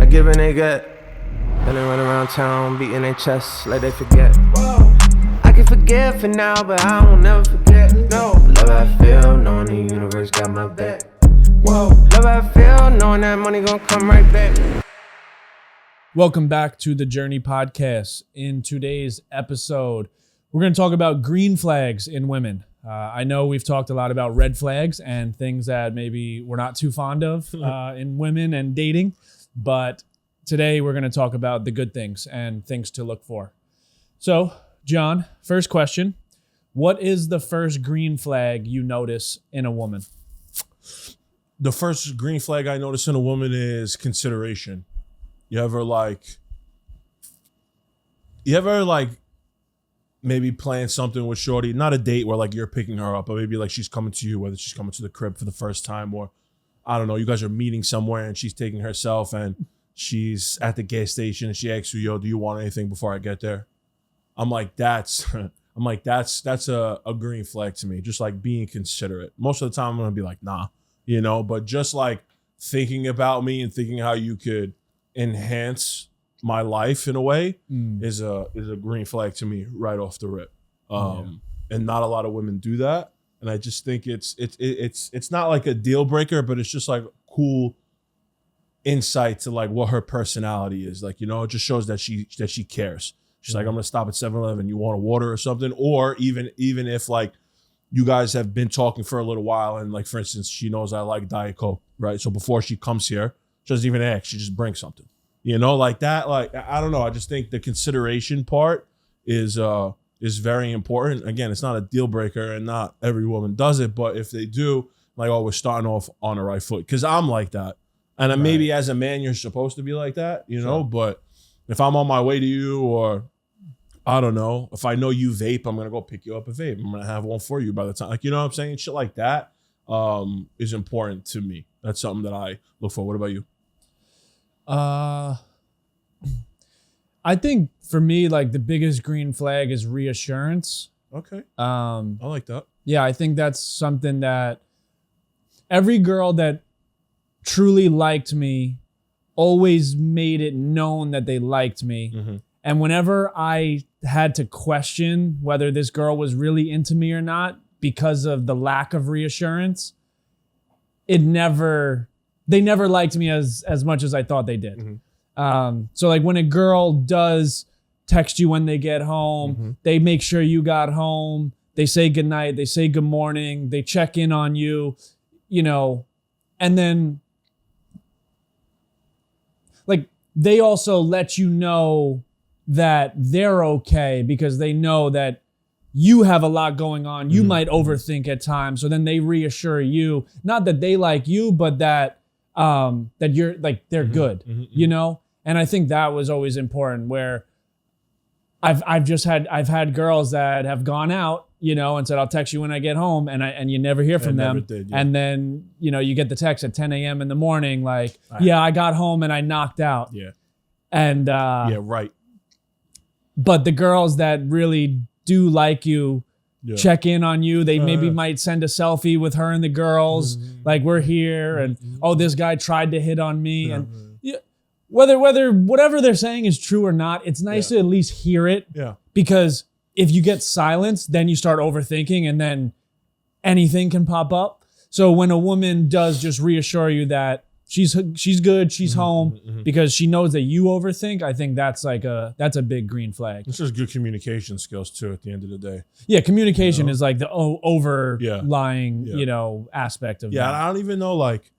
give and they get. Then they run around town beating their chests like they forget. I can forget for now, but I won't never forget. No, love I feel, knowing the universe got my back. Whoa, love I feel, knowing that money gon' come right back. Welcome back to the Journey Podcast. In today's episode, we're going to talk about green flags in women. I know we've talked a lot about red flags and things that maybe we're not too fond of in women and dating, but today we're going to talk about the good things and things to look for. So, John, first question. What is the first green flag you notice in a woman? The first green flag I notice in a woman is consideration. You ever maybe plan something with shorty, not a date where like you're picking her up, but maybe like she's coming to you, whether she's coming to the crib for the first time or I don't know, you guys are meeting somewhere and she's taking herself and she's at the gas station and she asks you, yo, do you want anything before I get there? I'm like, that's a green flag to me. Just like being considerate. Most of the time I'm gonna be like, nah, you know, but just like thinking about me and thinking how you could enhance my life in a way is a green flag to me right off the rip. And not a lot of women do that. And I just think it's not like a deal breaker, but it's just like cool insight to like what her personality is. Like, you know, it just shows that she cares. She's like, I'm gonna stop at 7-Eleven. You want a water or something? Or even if like you guys have been talking for a little while and like, for instance, she knows I like Diet Coke, right? So before she comes here, she doesn't even ask, she just brings something. You know, like that, like, I don't know. I just think the consideration part is very important. Again, it's not a deal breaker and not every woman does it, but if they do, like, oh, we're starting off on the right foot. Cause I'm like that. And then maybe as a man, you're supposed to be like that, you know, but if I'm on my way to you or I don't know, if I know you vape, I'm going to go pick you up a vape. I'm going to have one for you by the time, like, you know what I'm saying? Shit like that is important to me. That's something that I look for. What about you? I think for me, like the biggest green flag is reassurance. Okay. I like that. Yeah, I think that's something that every girl that truly liked me always made it known that they liked me. Mm-hmm. And whenever I had to question whether this girl was really into me or not because of the lack of reassurance, they never liked me as much as I thought they did. Mm-hmm. So like when a girl does text you when they get home, they make sure you got home, they say goodnight, they say good morning, they check in on you, you know, and then like they also let you know that they're okay because they know that you have a lot going on. You might overthink at times. So then they reassure you, not that they like you, but that you're like, they're good, you know? And I think that was always important where I've had girls that have gone out, you know, and said, I'll text you when I get home. And you never hear from them. Did, yeah. And then, you know, you get the text at 10 a.m. in the morning, like, yeah, I got home and I knocked out. Yeah. And, yeah, right. But the girls that really do like you, check in on you. They maybe might send a selfie with her and the girls, like we're here, and oh, this guy tried to hit on me, and whether whatever they're saying is true or not, it's nice to at least hear it. Yeah. Because if you get silence, then you start overthinking, and then anything can pop up. So when a woman does just reassure you that she's good, she's home, because she knows that you overthink, I think that's a big green flag. It's just good communication skills too at the end of the day. Yeah, communication is like the overlying, you know, aspect of that. Yeah, I don't even know like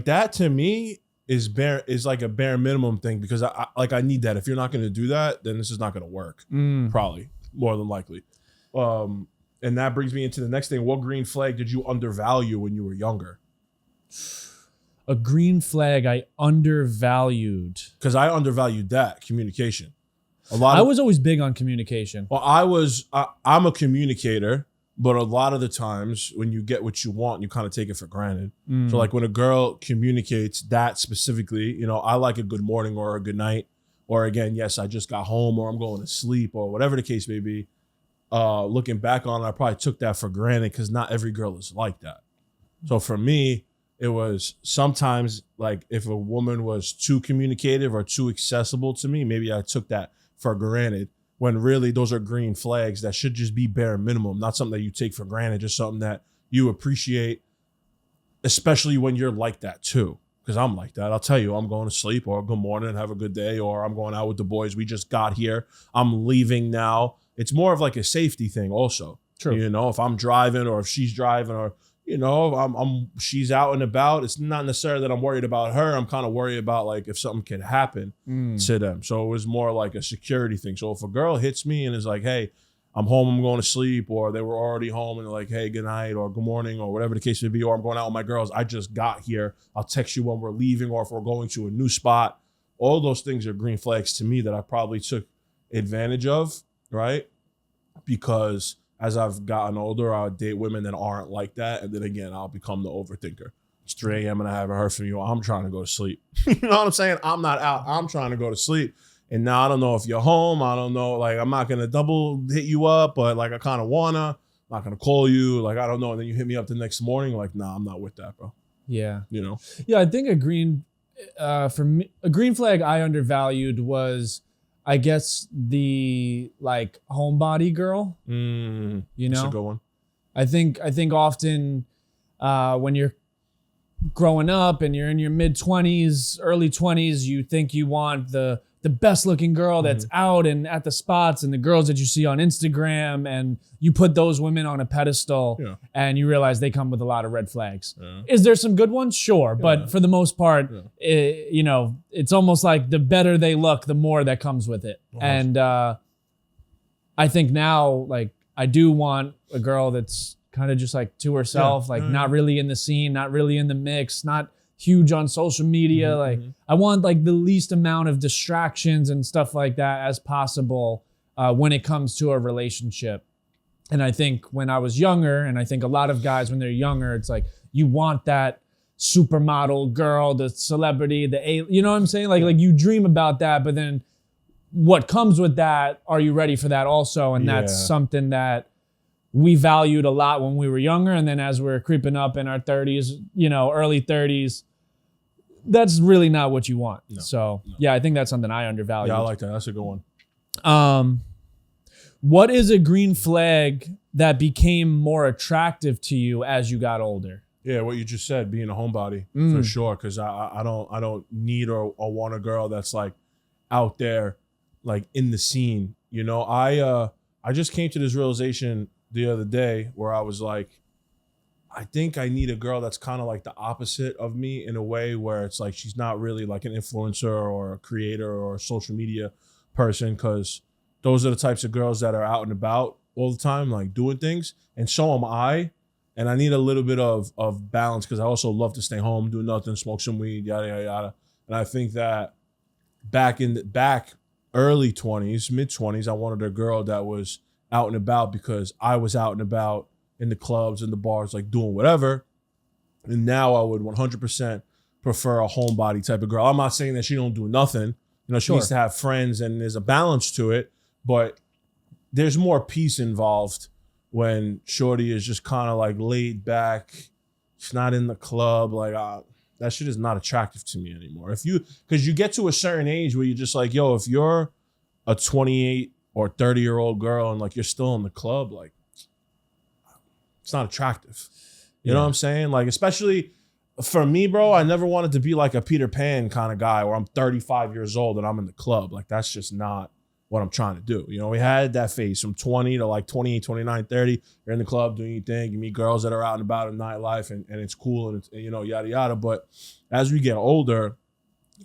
that to me is like a bare minimum thing because I need that. If you're not going to do that, then this is not going to work. Probably, more than likely. And that brings me into the next thing. What green flag did you undervalue when you were younger? A green flag I undervalued. Because I undervalued that, communication. I was always big on communication. Well, I'm a communicator, but a lot of the times when you get what you want, you kind of take it for granted. So like when a girl communicates that specifically, you know, I like a good morning or a good night, or again, yes, I just got home or I'm going to sleep or whatever the case may be. Looking back on it, I probably took that for granted because not every girl is like that. So for me, It was sometimes like if a woman was too communicative or too accessible to me, maybe I took that for granted, when really those are green flags that should just be bare minimum, not something that you take for granted, just something that you appreciate, especially when you're like that too. Because I'm like that. I'll tell you, I'm going to sleep, or good morning, have a good day, or I'm going out with the boys. We just got here. I'm leaving now. It's more of like a safety thing also. True. You know, if I'm driving or if she's driving, or, you know, she's out and about, it's not necessarily that I'm worried about her. I'm kind of worried about like if something could happen to them. So it was more like a security thing. So if a girl hits me and is like, hey, I'm home, I'm going to sleep, or they were already home and they're like, hey, good night, or good morning, or whatever the case may be, or I'm going out with my girls, I just got here, I'll text you when we're leaving, or if we're going to a new spot. All those things are green flags to me that I probably took advantage of, right? Because as I've gotten older, I'll date women that aren't like that. And then again, I'll become the overthinker. It's 3 a.m. and I haven't heard from you. I'm trying to go to sleep. You know what I'm saying? I'm not out. I'm trying to go to sleep. And now I don't know if you're home. I don't know. Like, I'm not going to double hit you up, but like, I kind of want to. I'm not going to call you. Like, I don't know. And then you hit me up the next morning. Like, nah, I'm not with that, bro. Yeah. You know? Yeah, I think for me, a green flag I undervalued was, I guess, the like homebody girl. You know? That's a good one. I think often when you're growing up and you're in your mid-20s, early 20s, you think you want the best looking girl that's out and at the spots, and the girls that you see on Instagram, and you put those women on a pedestal and you realize they come with a lot of red flags. Yeah. Is there some good ones? Sure. But for the most part, you know, it's almost like the better they look, the more that comes with it. And I think now, like, I do want a girl that's kind of just like to herself, like not really in the scene, not really in the mix, not huge on social media. I want like the least amount of distractions and stuff like that as possible when it comes to a relationship. And I think when I was younger, and I think a lot of guys when they're younger, it's like you want that supermodel girl, the celebrity, you know what I'm saying? Like you dream about that, but then what comes with that, are you ready for that also? And that's something that we valued a lot when we were younger. And then as we're creeping up in our 30s, you know, early 30s, that's really not what you want. No. Yeah, I think that's something I undervalued. Yeah, I like that. That's a good one. What is a green flag that became more attractive to you as you got older? Yeah, what you just said, being a homebody, for sure. Because I don't need or want a girl that's like out there, like in the scene. You know, I just came to this realization the other day where I was like, I think I need a girl that's kind of like the opposite of me, in a way where it's like she's not really like an influencer or a creator or a social media person, because those are the types of girls that are out and about all the time, like doing things. And so am I. And I need a little bit of balance, because I also love to stay home, do nothing, smoke some weed, yada, yada, yada. And I think that back early 20s, mid 20s, I wanted a girl that was out and about, because I was out and about in the clubs and the bars, like doing whatever. And now I would 100% prefer a homebody type of girl. I'm not saying that she don't do nothing. You know, she needs to have friends and there's a balance to it, but there's more peace involved when shorty is just kind of like laid back. She's not in the club. Like, that shit is not attractive to me anymore. Because you get to a certain age where you're just like, yo, if you're a 28 or 30-year-old girl and like you're still in the club, like, it's not attractive. You know what I'm saying? Like, especially for me, bro, I never wanted to be like a Peter Pan kind of guy where I'm 35 years old and I'm in the club. Like, that's just not what I'm trying to do. You know, we had that phase from 20 to like 28, 29, 30. You're in the club doing your thing. You meet girls that are out and about in nightlife, and it's cool, and it's, you know, yada, yada. But as we get older,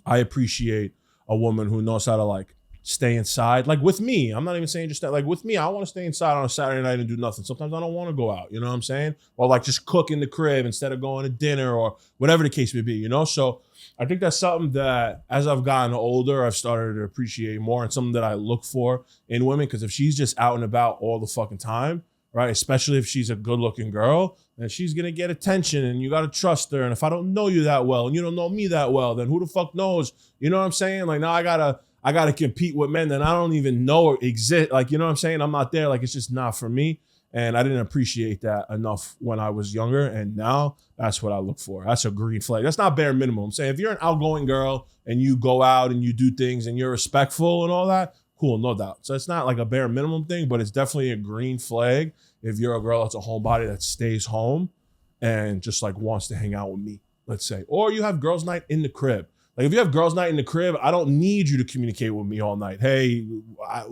I appreciate a woman who knows how to like stay inside. Like with me, I'm not even saying just that. Like with me, I want to stay inside on a Saturday night and do nothing. Sometimes I don't want to go out, you know what I'm saying? Or like just cook in the crib instead of going to dinner or whatever the case may be, you know? So I think that's something that as I've gotten older, I've started to appreciate more, and something that I look for in women. Because if she's just out and about all the fucking time, right? Especially if she's a good looking girl, then she's going to get attention, and you got to trust her. And if I don't know you that well and you don't know me that well, then who the fuck knows? You know what I'm saying? Like now I gotta compete with men that I don't even know exist. Like, you know what I'm saying? I'm not there. Like, it's just not for me. And I didn't appreciate that enough when I was younger. And now that's what I look for. That's a green flag. That's not bare minimum. I'm saying if you're an outgoing girl and you go out and you do things and you're respectful and all that, cool, no doubt. So it's not like a bare minimum thing, but it's definitely a green flag if you're a girl that's a homebody that stays home and just like wants to hang out with me, let's say. Or you have girls' night in the crib. Like if you have girls' night in the crib, I don't need you to communicate with me all night. Hey,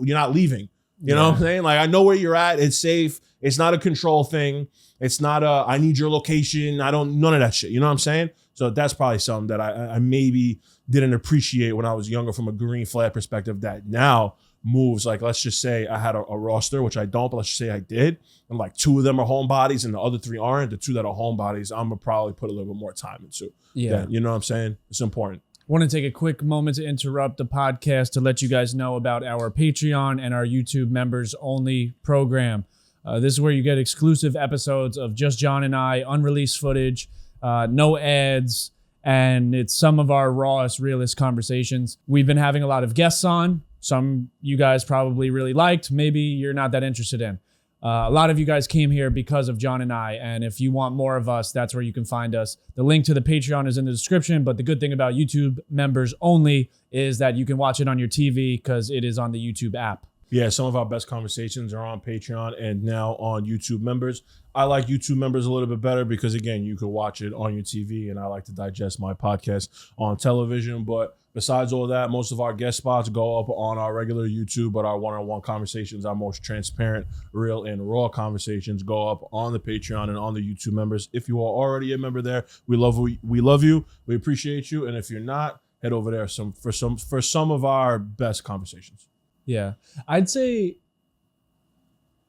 you're not leaving. You know what I'm saying? Like I know where you're at. It's safe. It's not a control thing. It's not a I need your location. None of that shit. You know what I'm saying? So that's probably something that I maybe didn't appreciate when I was younger from a green flag perspective that now moves. Like let's just say I had a roster, which I don't, but let's just say I did. And like 2 of them are homebodies and the other 3 aren't. The 2 that are homebodies, I'm gonna probably put a little bit more time into. Yeah. You know what I'm saying? It's important. I want to take a quick moment to interrupt the podcast to let you guys know about our Patreon and our YouTube members only program. This is where you get exclusive episodes of just John and I, unreleased footage, no ads, and it's some of our rawest, realest conversations. We've been having a lot of guests on. Some you guys probably really liked. Maybe you're not that interested in. A lot of you guys came here because of John and I, and if you want more of us, that's where you can find us. The link to the Patreon is in the description, but the good thing about YouTube members only is that you can watch it on your TV because it is on the YouTube app. Yeah, some of our best conversations are on Patreon and now on YouTube members. I like YouTube members a little bit better because, again, you can watch it on your TV, and I like to digest my podcast on television. But besides all that, most of our guest spots go up on our regular YouTube, but our one-on-one conversations, our most transparent, real, and raw conversations go up on the Patreon and on the YouTube members. If you are already a member there, we love you, we appreciate you, and if you're not, head over there for some of our best conversations. Yeah, I'd say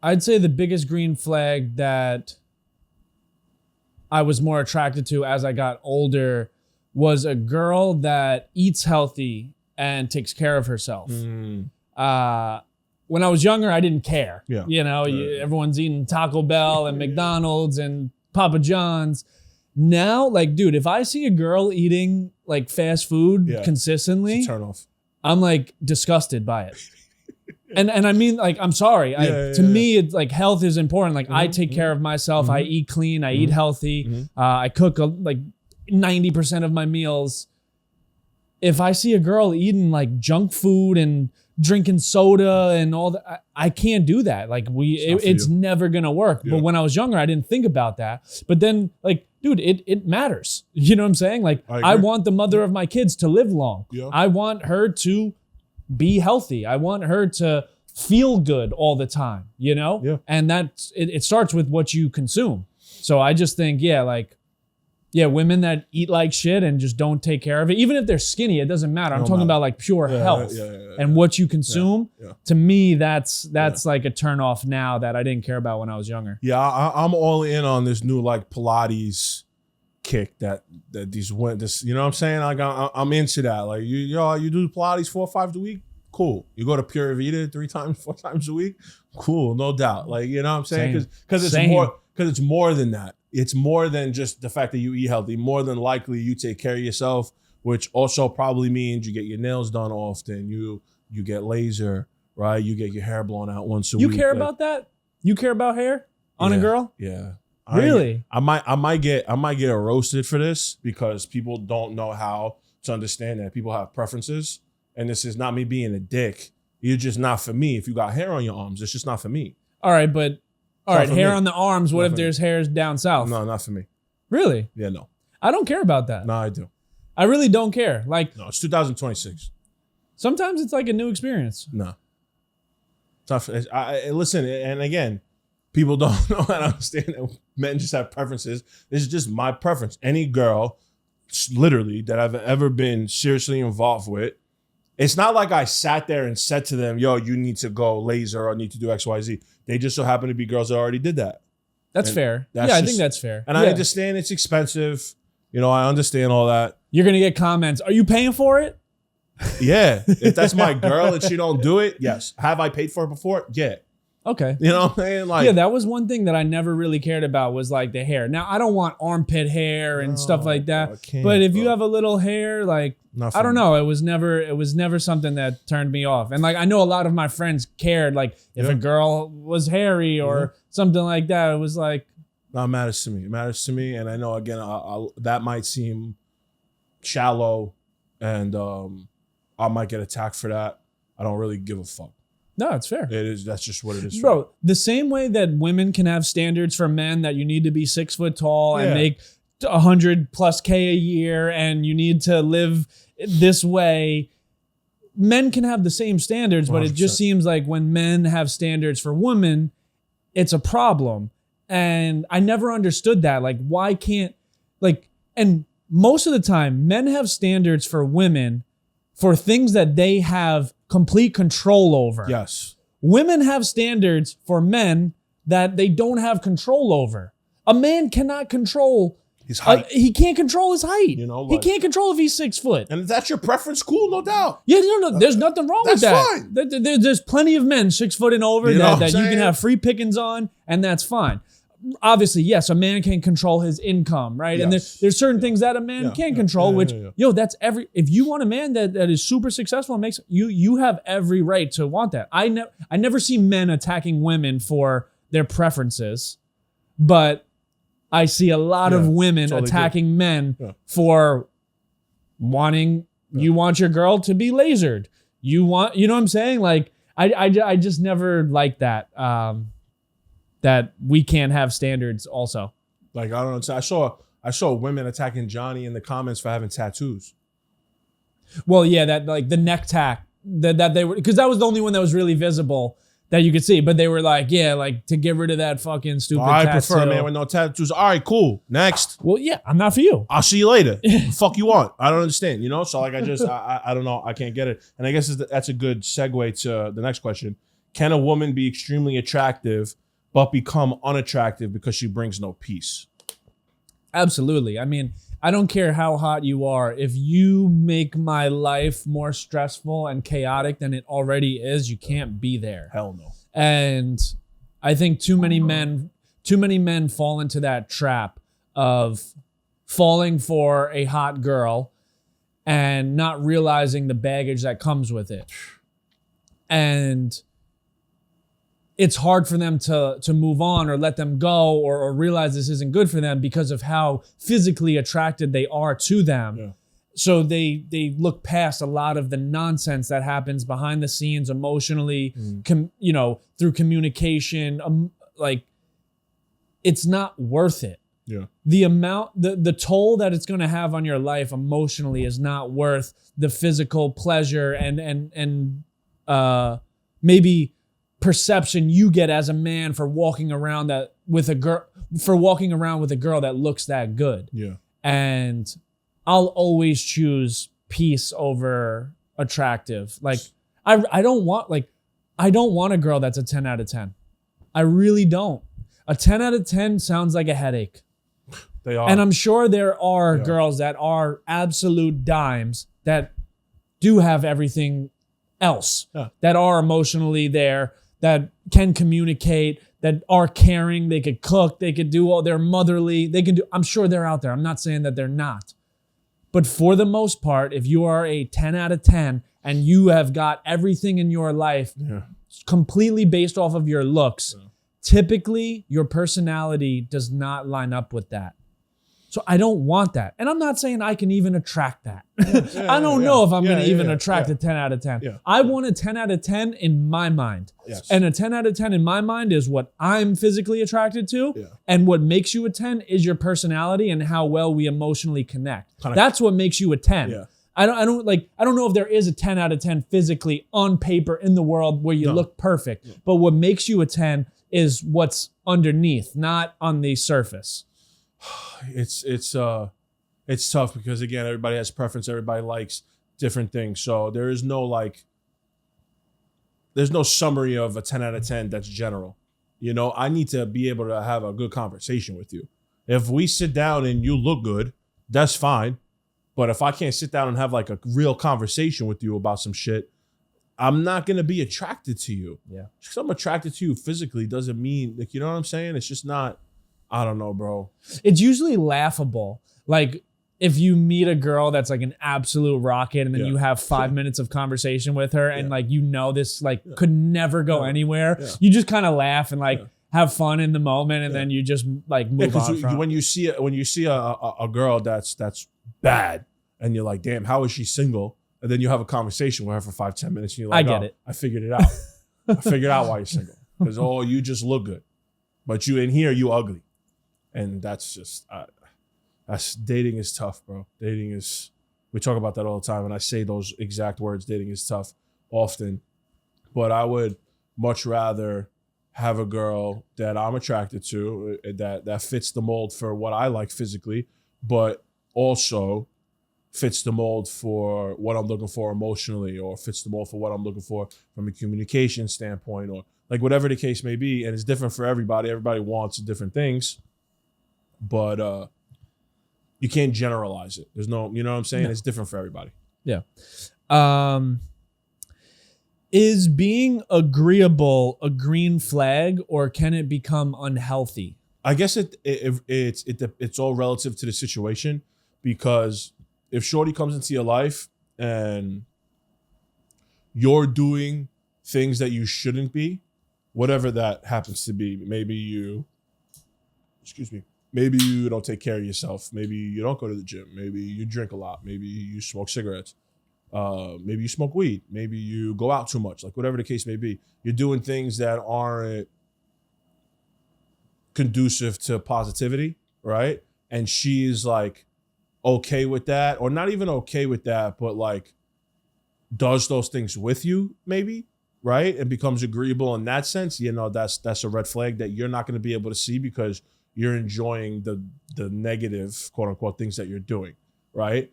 the biggest green flag that I was more attracted to as I got older was a girl that eats healthy and takes care of herself. When I was younger, I didn't care. Yeah. You know, everyone's eating Taco Bell and McDonald's and Papa John's. Now, like, dude, if I see a girl eating like fast food consistently, it's a turn off. I'm like disgusted by it. And I mean, like, I'm sorry. To me, it's like health is important. Like, I take care of myself. I eat clean. I eat healthy. I cook like 90% of my meals. If I see a girl eating like junk food and drinking soda and all that, I can't do that. Like, it's never gonna work. But when I was younger, I didn't think about that. But then, like, dude, it matters. You know what I'm saying? Like, I want the mother of my kids to live long. Yeah. I want her to be healthy. I want her to feel good all the time, you know? Yeah. And that's it starts with what you consume. So I just think, women that eat like shit and just don't take care of it, even if they're skinny, it doesn't matter. I'm talking about like pure health and what you consume. Yeah. To me, that's like a turn off now that I didn't care about when I was younger. Yeah, I'm all in on this new like Pilates kick that these went this, you know what I'm saying? Like I'm into that. Like you do Pilates 4 or 5 times a week, cool. You go to Pure Vita 3 times, 4 times a week, cool, no doubt. Like, you know what I'm saying? Because it's more than that. It's more than just the fact that you eat healthy. More than likely you take care of yourself, which also probably means you get your nails done often. You get laser, right? You get your hair blown out once a week. You care about that? You care about hair on a girl? Yeah. Really? I might get roasted for this because people don't know how to understand that people have preferences, and this is not me being a dick. You're just not for me. If you got hair on your arms, it's just not for me. All right, hair on the arms. What if there's hairs down south? No, not for me. Really? Yeah, no. I don't care about that. No, I do. I really don't care. Like, no, it's 2026. Sometimes it's like a new experience. No. Tough. Listen, and again, people don't know how to understand that men just have preferences. This is just my preference. Any girl, literally, that I've ever been seriously involved with, it's not like I sat there and said to them, yo, you need to go laser or need to do X, Y, Z. They just so happen to be girls that already did that. That's fair. I think that's fair. And I understand it's expensive. You know, I understand all that. You're going to get comments. Are you paying for it? Yeah. If that's my girl and she don't do it, yes. Have I paid for it before? Yeah. Okay. You know what I'm saying? Like, Yeah, that was one thing that I never really cared about was like the hair. Now I don't want armpit hair and stuff like that. I can't, but if you bro. have a little hair, like Not I for don't me. know, it was never something that turned me off. And like I know a lot of my friends cared, like if Yeah. a girl was hairy or something like that, it was like No, it matters to me. It matters to me, and I know again that might seem shallow, and I might get attacked for that. I don't really give a fuck. no, it's fair. It is. That's just what it is. Bro, the same way that women can have standards for men that you need to be 6 foot tall and Yeah. make 100+ K a year and you need to live this way, men can have the same standards, but it just 100%. seems like when men have standards for women, it's a problem. And I never understood that. Like, why can't, like, and most of the time, men have standards for women for things that they have complete control over. Yes. Women have standards for men that they don't have control over. A man cannot control His height. he can't control his height. You know, he like- can't control if he's 6 foot. And if that's your preference, cool, no doubt. Yeah, no, there's nothing wrong with That's that. fine. There's plenty of men 6 foot and over You know what that I'm you can saying? have free pickings on, and that's fine. Obviously, yes, a man can control his income, right? And Yes. there's certain things that a man can control, which, that's if you want a man that is super successful and makes, you have every right to want that. I never see men attacking women for their preferences, but I see a lot of women totally attacking men for wanting, you want your girl to be lasered. You know what I'm saying? Like, I just never liked that. That we can't have standards also. Like, I don't know. I saw women attacking Johnny in the comments for having tattoos. Well, yeah, that like the neck tack that they were, because that was the only one that was really visible that you could see. But they were like, yeah, like to get rid of that fucking stupid I tattoo. prefer a man with no tattoos. All right, cool. Next. Well, yeah, I'm not for you. I'll see you later. The fuck you want? I don't understand, you know? So like I don't know. I can't get it. And I guess that's a good segue to the next question. Can a woman be extremely attractive but become unattractive because she brings no peace? Absolutely. I mean, I don't care how hot you are. If you make my life more stressful and chaotic than it already is, you can't be there. Hell no. And I think too many men fall into that trap of falling for a hot girl and not realizing the baggage that comes with it. And it's hard for them to move on or let them go or realize this isn't good for them because of how physically attracted they are to them. Yeah. So they look past a lot of the nonsense that happens behind the scenes emotionally, through communication. Like, it's not worth it. Yeah. The amount, the toll that it's going to have on your life emotionally is not worth the physical pleasure and maybe perception you get as a man for walking around with a girl that looks that good. Yeah. And I'll always choose peace over attractive. Like I don't want a girl that's a 10 out of 10. I really don't. A 10 out of 10 sounds like a headache. They are. And I'm sure there are girls that are absolute dimes that do have everything else, that are emotionally there, that can communicate, that are caring, they could cook, they could do all, they're motherly, I'm sure they're out there. I'm not saying that they're not. But for the most part, if you are a 10 out of 10 and you have got everything in your life completely based off of your looks, typically your personality does not line up with that. So I don't want that. And I'm not saying I can even attract that. I don't know if I'm going to even attract a 10 out of 10. Yeah. I want a 10 out of 10 in my mind. Yes. And a 10 out of 10 in my mind is what I'm physically attracted to. Yeah. And what makes you a 10 is your personality and how well we emotionally connect. That's what makes you a 10. Yeah. I don't know if there is a 10 out of 10 physically on paper in the world where you look perfect. But what makes you a 10 is what's underneath, not on the surface. It's tough because again, everybody has preference. Everybody likes different things. So there's no summary of a 10 out of 10 that's general. You know, I need to be able to have a good conversation with you. If we sit down and you look good, that's fine. But if I can't sit down and have like a real conversation with you about some shit, I'm not gonna be attracted to you. Yeah. Just 'cause I'm attracted to you physically doesn't mean, like, you know what I'm saying? It's just not. I don't know, bro. It's usually laughable. Like if you meet a girl that's like an absolute rocket and then Yeah. you have 5 minutes of conversation with her and Yeah. like, you know, this like could never go anywhere. Yeah. You just kind of laugh and like have fun in the moment and then you just like move on Because from. when you see a girl that's bad and you're like, damn, how is she single? And then you have a conversation with her for 5-10 minutes and you're like, I get it. I figured it out. I figured out why you're single. Because you just look good, but you in here you ugly, and that's just that's dating is tough, bro. Dating is, we talk about that all the time, and I say those exact words. Dating is tough often, but I would much rather have a girl that I'm attracted to, that fits the mold for what I like physically, but also fits the mold for what I'm looking for emotionally, or fits the mold for what I'm looking for from a communication standpoint, or like whatever the case may be. And it's different for everybody. Everybody wants different things, but you can't generalize it. There's no, you know what I'm saying? No. It's different for everybody. Yeah. Is being agreeable a green flag, or can it become unhealthy? I guess it's all relative to the situation, because if shorty comes into your life and you're doing things that you shouldn't be, whatever that happens to be, maybe you don't take care of yourself, maybe you don't go to the gym, maybe you drink a lot, maybe you smoke cigarettes, maybe you smoke weed, maybe you go out too much, like whatever the case may be, you're doing things that aren't conducive to positivity, right? And she's like okay with that, or not even okay with that, but like does those things with you, maybe, right? And becomes agreeable in that sense. You know, that's a red flag that you're not going to be able to see, because you're enjoying the negative, quote unquote, things that you're doing, right?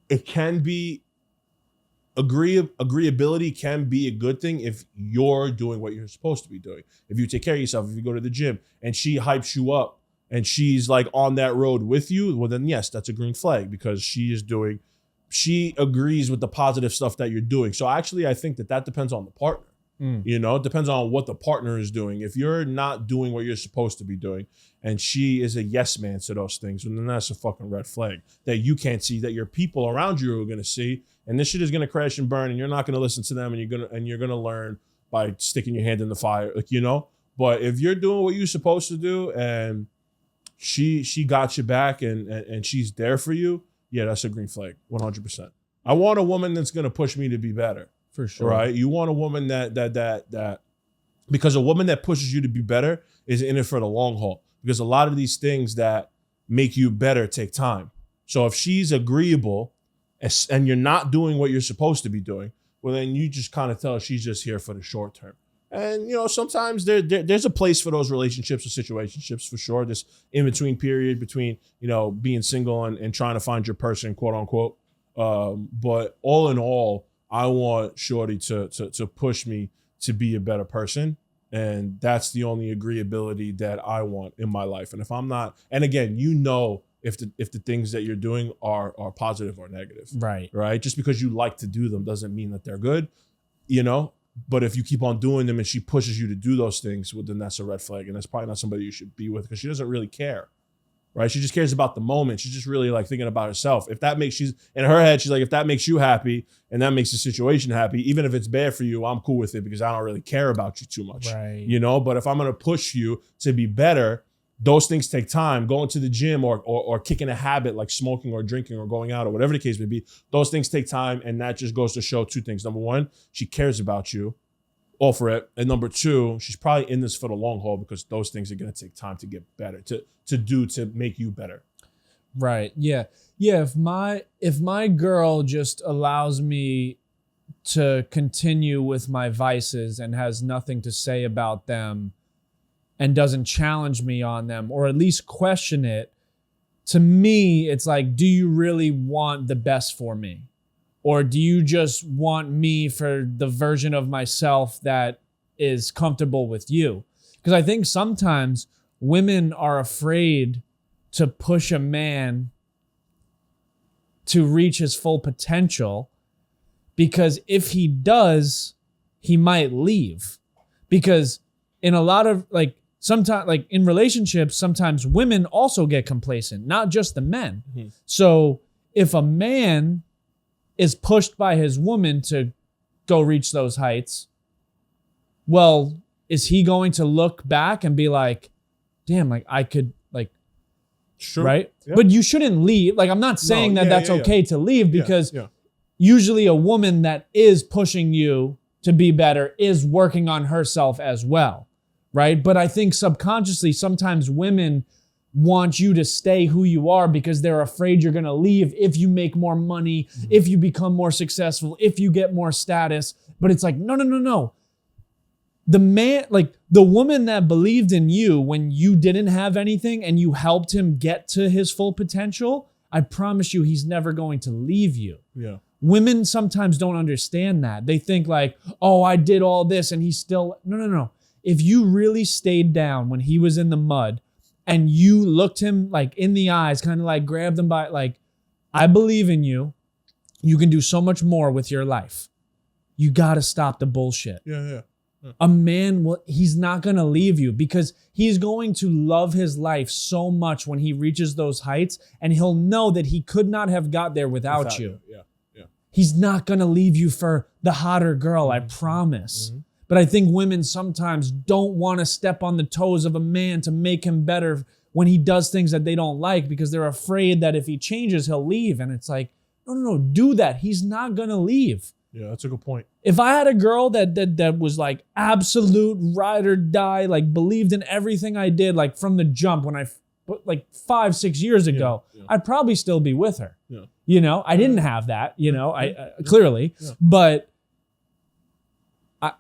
It can be agreeability can be a good thing if you're doing what you're supposed to be doing. If you take care of yourself, if you go to the gym and she hypes you up and she's like on that road with you, well then yes, that's a green flag, because she agrees with the positive stuff that you're doing. So actually I think that depends on the partner. You know, it depends on what the partner is doing. If you're not doing what you're supposed to be doing and she is a yes man to those things, then that's a fucking red flag that you can't see, that your people around you are going to see. And this shit is going to crash and burn, and you're not going to listen to them, and you're going to learn by sticking your hand in the fire, like, you know. But if you're doing what you're supposed to do and she got your back and she's there for you, yeah, that's a green flag, 100%. I want a woman that's going to push me to be better. For sure. Right? You want a woman that because a woman that pushes you to be better is in it for the long haul. Because a lot of these things that make you better take time. So if she's agreeable and you're not doing what you're supposed to be doing, well, then you just kind of tell her she's just here for the short term. And, you know, sometimes there's a place for those relationships or situationships, for sure. This in-between period between, you know, being single and trying to find your person, quote unquote. But all in all, I want shorty to push me to be a better person. And that's the only agreeability that I want in my life. And if I'm not, and again, you know, if the things that you're doing are positive or negative. Right. Just because you like to do them doesn't mean that they're good, you know. But if you keep on doing them and she pushes you to do those things, well, then that's a red flag. And that's probably not somebody you should be with, because she doesn't really care. Right? She just cares about the moment. She's just really like thinking about herself. If that makes, she's in her head, she's like, if that makes you happy and that makes the situation happy, even if it's bad for you, I'm cool with it, because I don't really care about you too much. Right. You know, but if I'm going to push you to be better, those things take time. Going to the gym or kicking a habit like smoking or drinking or going out or whatever the case may be, those things take time. And that just goes to show two things. Number one, she cares about you. All for it. And number two, she's probably in this for the long haul, because those things are going to take time to get better, to make you better. Right. Yeah. Yeah. If my girl just allows me to continue with my vices and has nothing to say about them and doesn't challenge me on them, or at least question it, to me, it's like, do you really want the best for me? Or do you just want me for the version of myself that is comfortable with you? Because I think sometimes women are afraid to push a man to reach his full potential because if he does, he might leave. Because in a lot of like, sometimes like in relationships, sometimes women also get complacent, not just the men. Mm-hmm. So if a man is pushed by his woman to go reach those heights, well, is he going to look back and be like, damn, like I could like, sure. Right? Yeah. But you shouldn't leave. Like, I'm not saying that's okay to leave, because usually a woman that is pushing you to be better is working on herself as well, right? But I think subconsciously, sometimes women want you to stay who you are because they're afraid you're going to leave if you make more money, if you become more successful, if you get more status. But it's like, no. The man, like the woman that believed in you when you didn't have anything and you helped him get to his full potential, I promise you he's never going to leave you. Yeah. Women sometimes don't understand that. They think like, oh, I did all this and he's still, no. If you really stayed down when he was in the mud and you looked him like in the eyes, kind of like grabbed him by like, I believe in you. You can do so much more with your life. You got to stop the bullshit. Yeah. A man, he's not going to leave you because he's going to love his life so much when he reaches those heights, and he'll know that he could not have got there without you. Yeah. He's not going to leave you for the hotter girl, I promise. Mm-hmm. But I think women sometimes don't want to step on the toes of a man to make him better when he does things that they don't like because they're afraid that if he changes, he'll leave. And it's like, no, do that. He's not going to leave. Yeah, that's a good point. If I had a girl that was like absolute ride or die, like believed in everything I did, like from the jump when like 5-6 years ago, I'd probably still be with her. Yeah. You know, I didn't have that, you know, clearly, but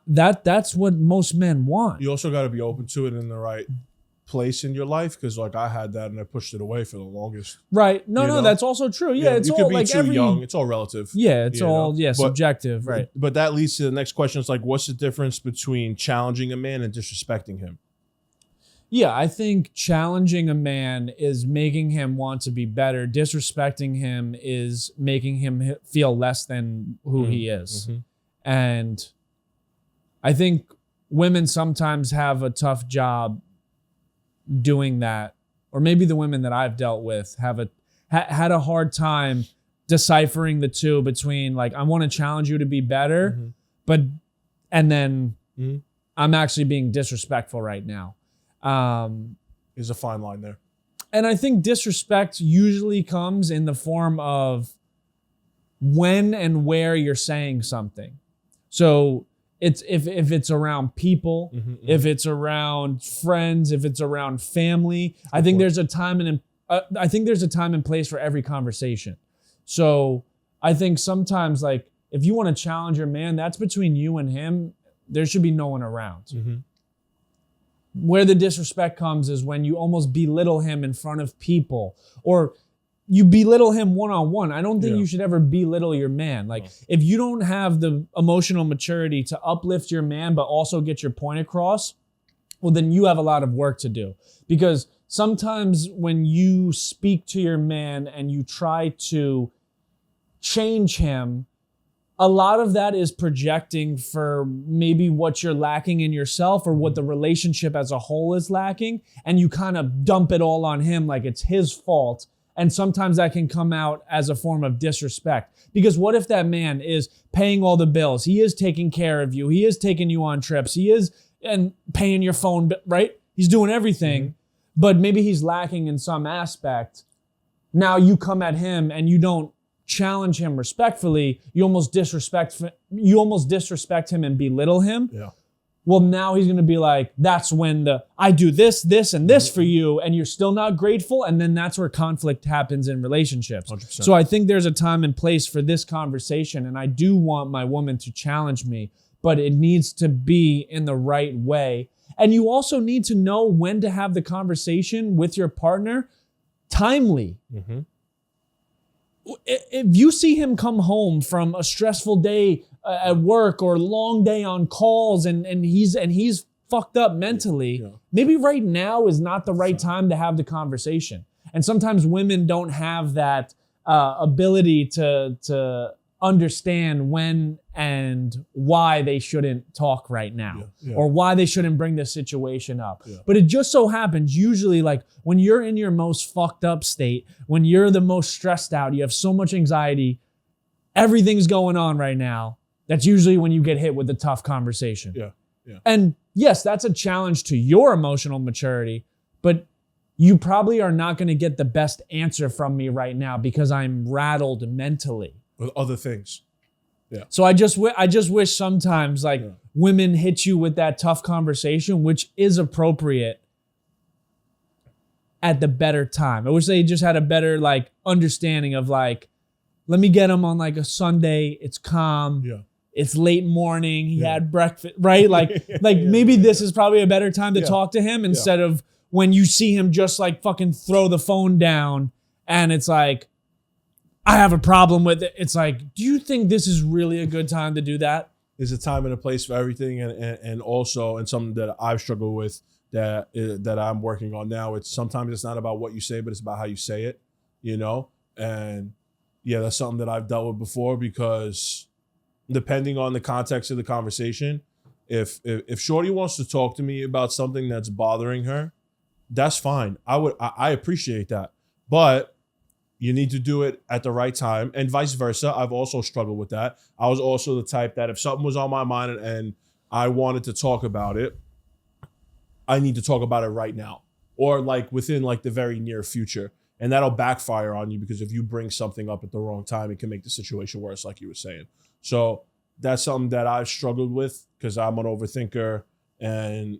that's what most men want. You also got to be open to it in the right place in your life, because like I had that and I pushed it away for the longest. Right. No, that's also true. Yeah, it's you all could be like too young. It's all relative. Yeah, it's all subjective, right? But that leads to the next question. It's like, what's the difference between challenging a man and disrespecting him? Yeah, I think challenging a man is making him want to be better. Disrespecting him is making him feel less than who he is. Mm-hmm. And I think women sometimes have a tough job doing that, or maybe the women that I've dealt with have had a hard time deciphering the two between like, I want to challenge you to be better, and then I'm actually being disrespectful right now. There's a fine line there. And I think disrespect usually comes in the form of when and where you're saying something. So it's if it's around people, if it's around friends, if it's around family, I think there's a time and place for every conversation. So I think sometimes like if you want to challenge your man, that's between you and him. There should be no one around. Mm-hmm. Where the disrespect comes is when you almost belittle him in front of people, or you belittle him one-on-one. I don't think you should ever belittle your man. Like, if you don't have the emotional maturity to uplift your man, but also get your point across, well, then you have a lot of work to do. Because sometimes when you speak to your man and you try to change him, a lot of that is projecting for maybe what you're lacking in yourself or what the relationship as a whole is lacking. And you kind of dump it all on him like it's his fault. And sometimes that can come out as a form of disrespect. Because what if that man is paying all the bills? He is taking care of you. He is taking you on trips. He is and paying your phone, right? He's doing everything, but maybe he's lacking in some aspect. Now you come at him and you don't challenge him respectfully. You almost disrespect him and belittle him. Yeah. Well, now he's going to be like, that's when I do this, and this for you, and you're still not grateful. And then that's where conflict happens in relationships. 100%. So I think there's a time and place for this conversation. And I do want my woman to challenge me, but it needs to be in the right way. And you also need to know when to have the conversation with your partner timely. Mm-hmm. If you see him come home from a stressful day at work or a long day on calls and he's fucked up mentally, maybe right now is not the right time to have the conversation. And sometimes women don't have that ability to understand when and why they shouldn't talk right now or why they shouldn't bring this situation up. But it just so happens usually like when you're in your most fucked up state, when you're the most stressed out, you have so much anxiety, everything's going on right now. That's usually when you get hit with a tough conversation. And yes, that's a challenge to your emotional maturity, but you probably are not going to get the best answer from me right now because I'm rattled mentally. With other things. So I just wish sometimes like women hit you with that tough conversation, which is appropriate at the better time. I wish they just had a better like understanding of like, let me get him on like a Sunday. It's calm. It's late morning. He had breakfast, right? Like, maybe this is probably a better time to talk to him instead of when you see him just like fucking throw the phone down and it's like, I have a problem with it. It's like, do you think this is really a good time to do that? There's a time and a place for everything, and also, and something that I've struggled with that I'm working on now. It's sometimes it's not about what you say, but it's about how you say it, you know. And yeah, that's something that I've dealt with before because depending on the context of the conversation, if Shorty wants to talk to me about something that's bothering her, that's fine. I appreciate that, but you need to do it at the right time, and vice versa. I've also struggled with that. I was also the type that if something was on my mind and I wanted to talk about it, I need to talk about it right now or like within like the very near future. And that'll backfire on you because if you bring something up at the wrong time, it can make the situation worse, like you were saying. So that's something that I've struggled with because I'm an overthinker and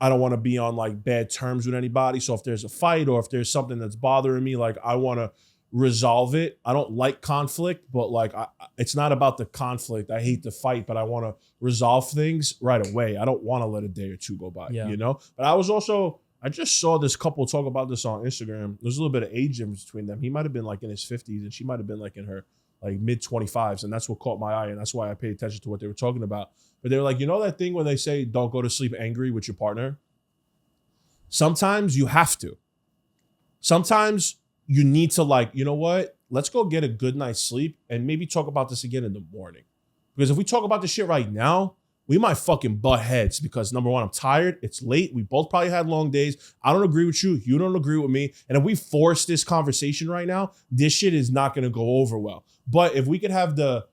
I don't want to be on like bad terms with anybody. So if there's a fight or if there's something that's bothering me, like I want to resolve it. I don't like conflict, but like it's not about the conflict. I hate the fight, but I want to resolve things right away. I don't want to let a day or two go by, you know? But I just saw this couple talk about this on Instagram. There's a little bit of age difference between them. He might have been like in his 50s and she might have been like in her like mid 25s. And that's what caught my eye. And that's why I paid attention to what they were talking about. But they were like, you know that thing when they say don't go to sleep angry with your partner? Sometimes you have to. Sometimes you need to like, you know what? Let's go get a good night's sleep and maybe talk about this again in the morning. Because if we talk about this shit right now, we might fucking butt heads because number one, I'm tired. It's late. We both probably had long days. I don't agree with you. You don't agree with me. And if we force this conversation right now, this shit is not going to go over well. But if we could have the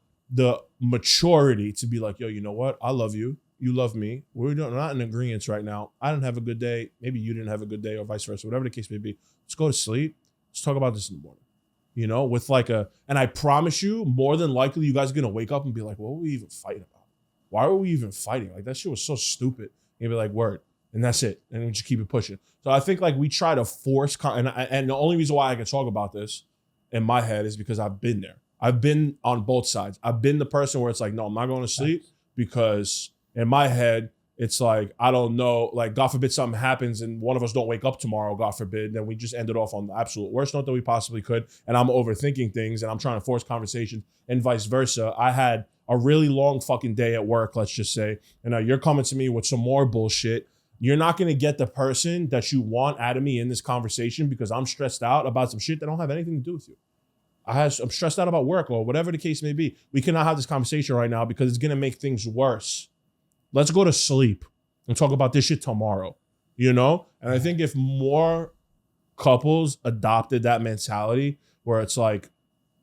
maturity to be like, yo, you know what? I love you. You love me. We're not in agreement right now. I didn't have a good day. Maybe you didn't have a good day or vice versa. Whatever the case may be. Let's go to sleep. Let's talk about this in the morning. You know, with like and I promise you, more than likely, you guys are going to wake up and be like, what were we even fighting about? Why were we even fighting? Like that shit was so stupid. And be like, word. And that's it. And we just keep it pushing. So I think like we try to force, and the only reason why I can talk about this in my head is because I've been there. I've been on both sides. I've been the person where it's like, no, I'm not going to sleep because in my head, it's like, I don't know, like God forbid something happens and one of us don't wake up tomorrow, God forbid, then we just ended off on the absolute worst note that we possibly could. And I'm overthinking things and I'm trying to force conversations and vice versa. I had a really long fucking day at work, let's just say, and now you're coming to me with some more bullshit. You're not going to get the person that you want out of me in this conversation because I'm stressed out about some shit that don't have anything to do with you. I'm stressed out about work or whatever the case may be. We cannot have this conversation right now because it's going to make things worse. Let's go to sleep and talk about this shit tomorrow, you know? And I think if more couples adopted that mentality where it's like,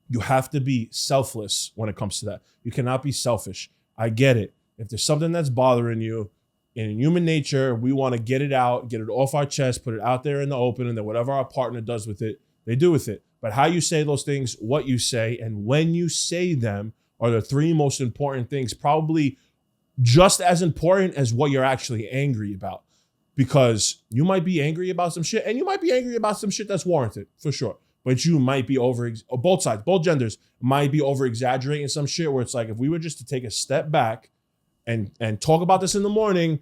you have to be selfless when it comes to that. You cannot be selfish. I get it. If there's something that's bothering you, in human nature, we want to get it out, get it off our chest, put it out there in the open, and then whatever our partner does with it, they do with it. But how you say those things, what you say, and when you say them are the three most important things, probably just as important as what you're actually angry about. Because you might be angry about some shit, and you might be angry about some shit that's warranted, for sure. But you might be both sides, both genders might be over exaggerating some shit where it's like, if we were just to take a step back and talk about this in the morning,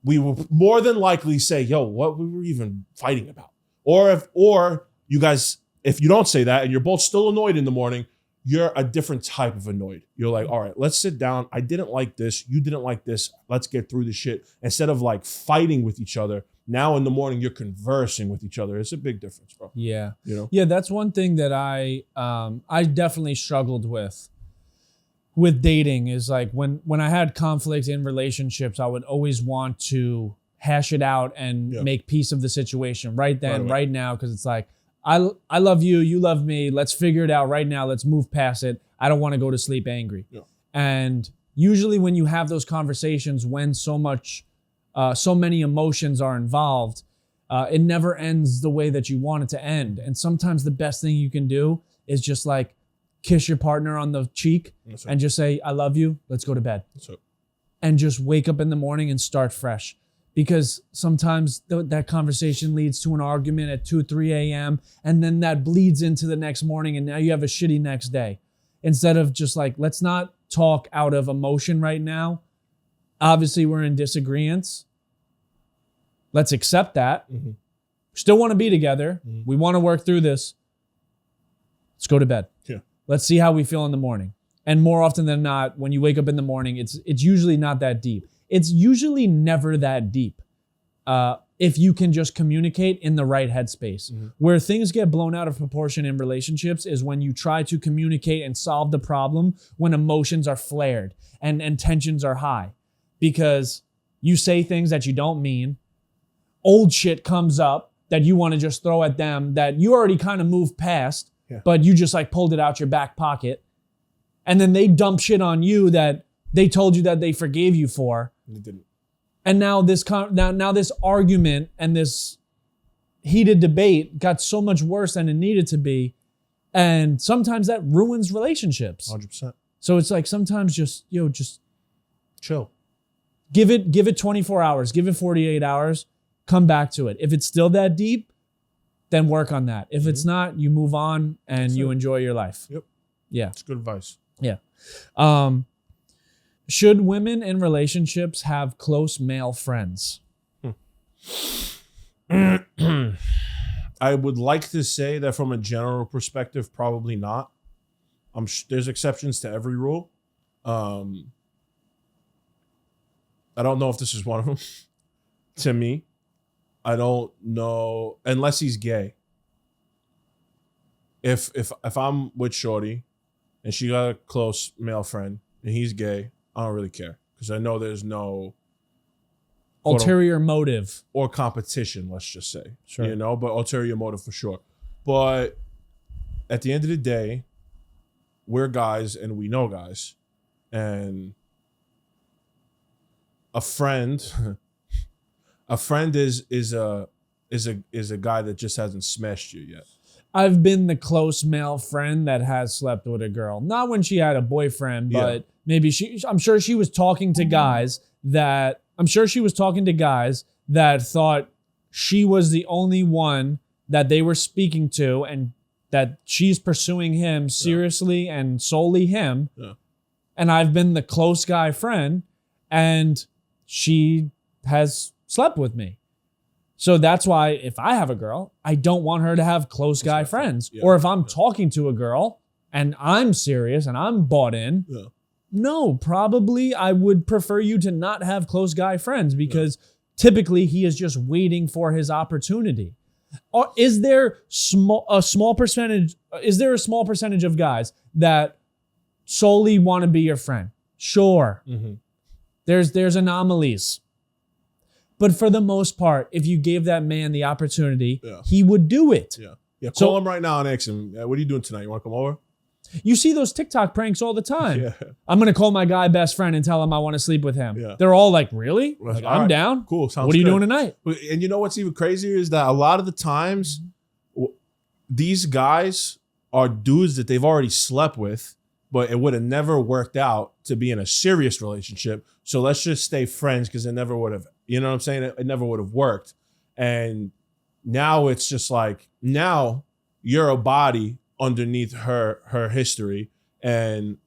we will more than likely say, yo, what we were even fighting about. Or you guys, if you don't say that and you're both still annoyed in the morning, you're a different type of annoyed. You're like, all right, let's sit down. I didn't like this. You didn't like this. Let's get through the shit. Instead of like fighting with each other, Now in the morning, you're conversing with each other. It's a big difference, bro. Yeah. You know? Yeah, that's one thing that I definitely struggled with dating is like when I had conflict in relationships, I would always want to hash it out and make peace of the situation right then, right now, because it's like, I love you, you love me, let's figure it out right now, let's move past it. I don't want to go to sleep angry. Yeah. And usually when you have those conversations, when so many emotions are involved, it never ends the way that you want it to end. And sometimes the best thing you can do is just like kiss your partner on the cheek and just say, I love you, let's go to bed. And just wake up in the morning and start fresh. Because sometimes that conversation leads to an argument at 2, 3 a.m. and then that bleeds into the next morning and now you have a shitty next day. Instead of just like, let's not talk out of emotion right now. Obviously, we're in disagreements. Let's accept that. Mm-hmm. Still want to be together. Mm-hmm. We want to work through this. Let's go to bed. Yeah. Let's see how we feel in the morning. And more often than not, when you wake up in the morning, it's usually not that deep. It's usually never that deep if you can just communicate in the right headspace. Mm-hmm. Where things get blown out of proportion in relationships is when you try to communicate and solve the problem when emotions are flared and tensions are high. Because you say things that you don't mean, old shit comes up that you want to just throw at them that you already kind of moved past, but you just like pulled it out your back pocket. And then they dump shit on you that they told you that they forgave you for. They didn't. And now this argument and this heated debate got so much worse than it needed to be. And sometimes that ruins relationships. 100%. So it's like sometimes just chill. Give it 24 hours, give it 48 hours, come back to it. If it's still that deep, then work on that. If it's not, you move on and you enjoy your life. Yep. Yeah. That's good advice. Yeah. Should women in relationships have close male friends? I would like to say that from a general perspective, probably not. There's exceptions to every rule. I don't know if this is one of them. To me, I don't know unless he's gay. If I'm with Shorty and she got a close male friend and he's gay, I don't really care because I know there's no ulterior motive or competition. Let's just say, sure. But ulterior motive for sure. But at the end of the day, we're guys and we know guys, and a friend is a guy that just hasn't smashed you yet. I've been the close male friend that has slept with a girl. Not when she had a boyfriend, but maybe I'm sure she was talking to guys that thought she was the only one that they were speaking to and that she's pursuing him seriously and solely him. Yeah. And I've been the close guy friend and she has slept with me. So that's why if I have a girl, I don't want her to have close guy friends. Yeah. Or if I'm talking to a girl and I'm serious and I'm bought in, no, probably I would prefer you to not have close guy friends because typically he is just waiting for his opportunity. Or is there a small percentage of guys that solely want to be your friend? Sure. Mm-hmm. There's anomalies. But for the most part, if you gave that man the opportunity, he would do it. Yeah. Call him right now and ask him, what are you doing tonight? You want to come over? You see those TikTok pranks all the time. Yeah. I'm going to call my guy best friend and tell him I want to sleep with him. Yeah. They're all like, really? Like, I'm down. Cool. Sounds what are you doing tonight? And you know what's even crazier is that a lot of the times, these guys are dudes that they've already slept with, but it would have never worked out to be in a serious relationship. So let's just stay friends because it never would have, you know what I'm saying? It never would have worked. And now it's just like, now you're a body underneath her history. And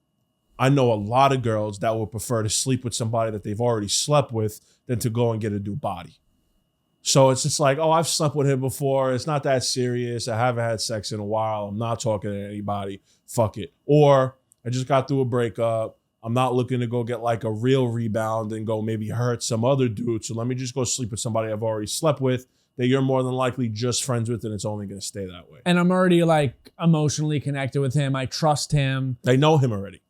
I know a lot of girls that would prefer to sleep with somebody that they've already slept with than to go and get a new body. So it's just like, oh, I've slept with him before. It's not that serious. I haven't had sex in a while. I'm not talking to anybody. Fuck it. Or I just got through a breakup. I'm not looking to go get like a real rebound and go maybe hurt some other dude. So let me just go sleep with somebody I've already slept with that you're more than likely just friends with, and it's only going to stay that way. And I'm already like emotionally connected with him. I trust him. They know him already.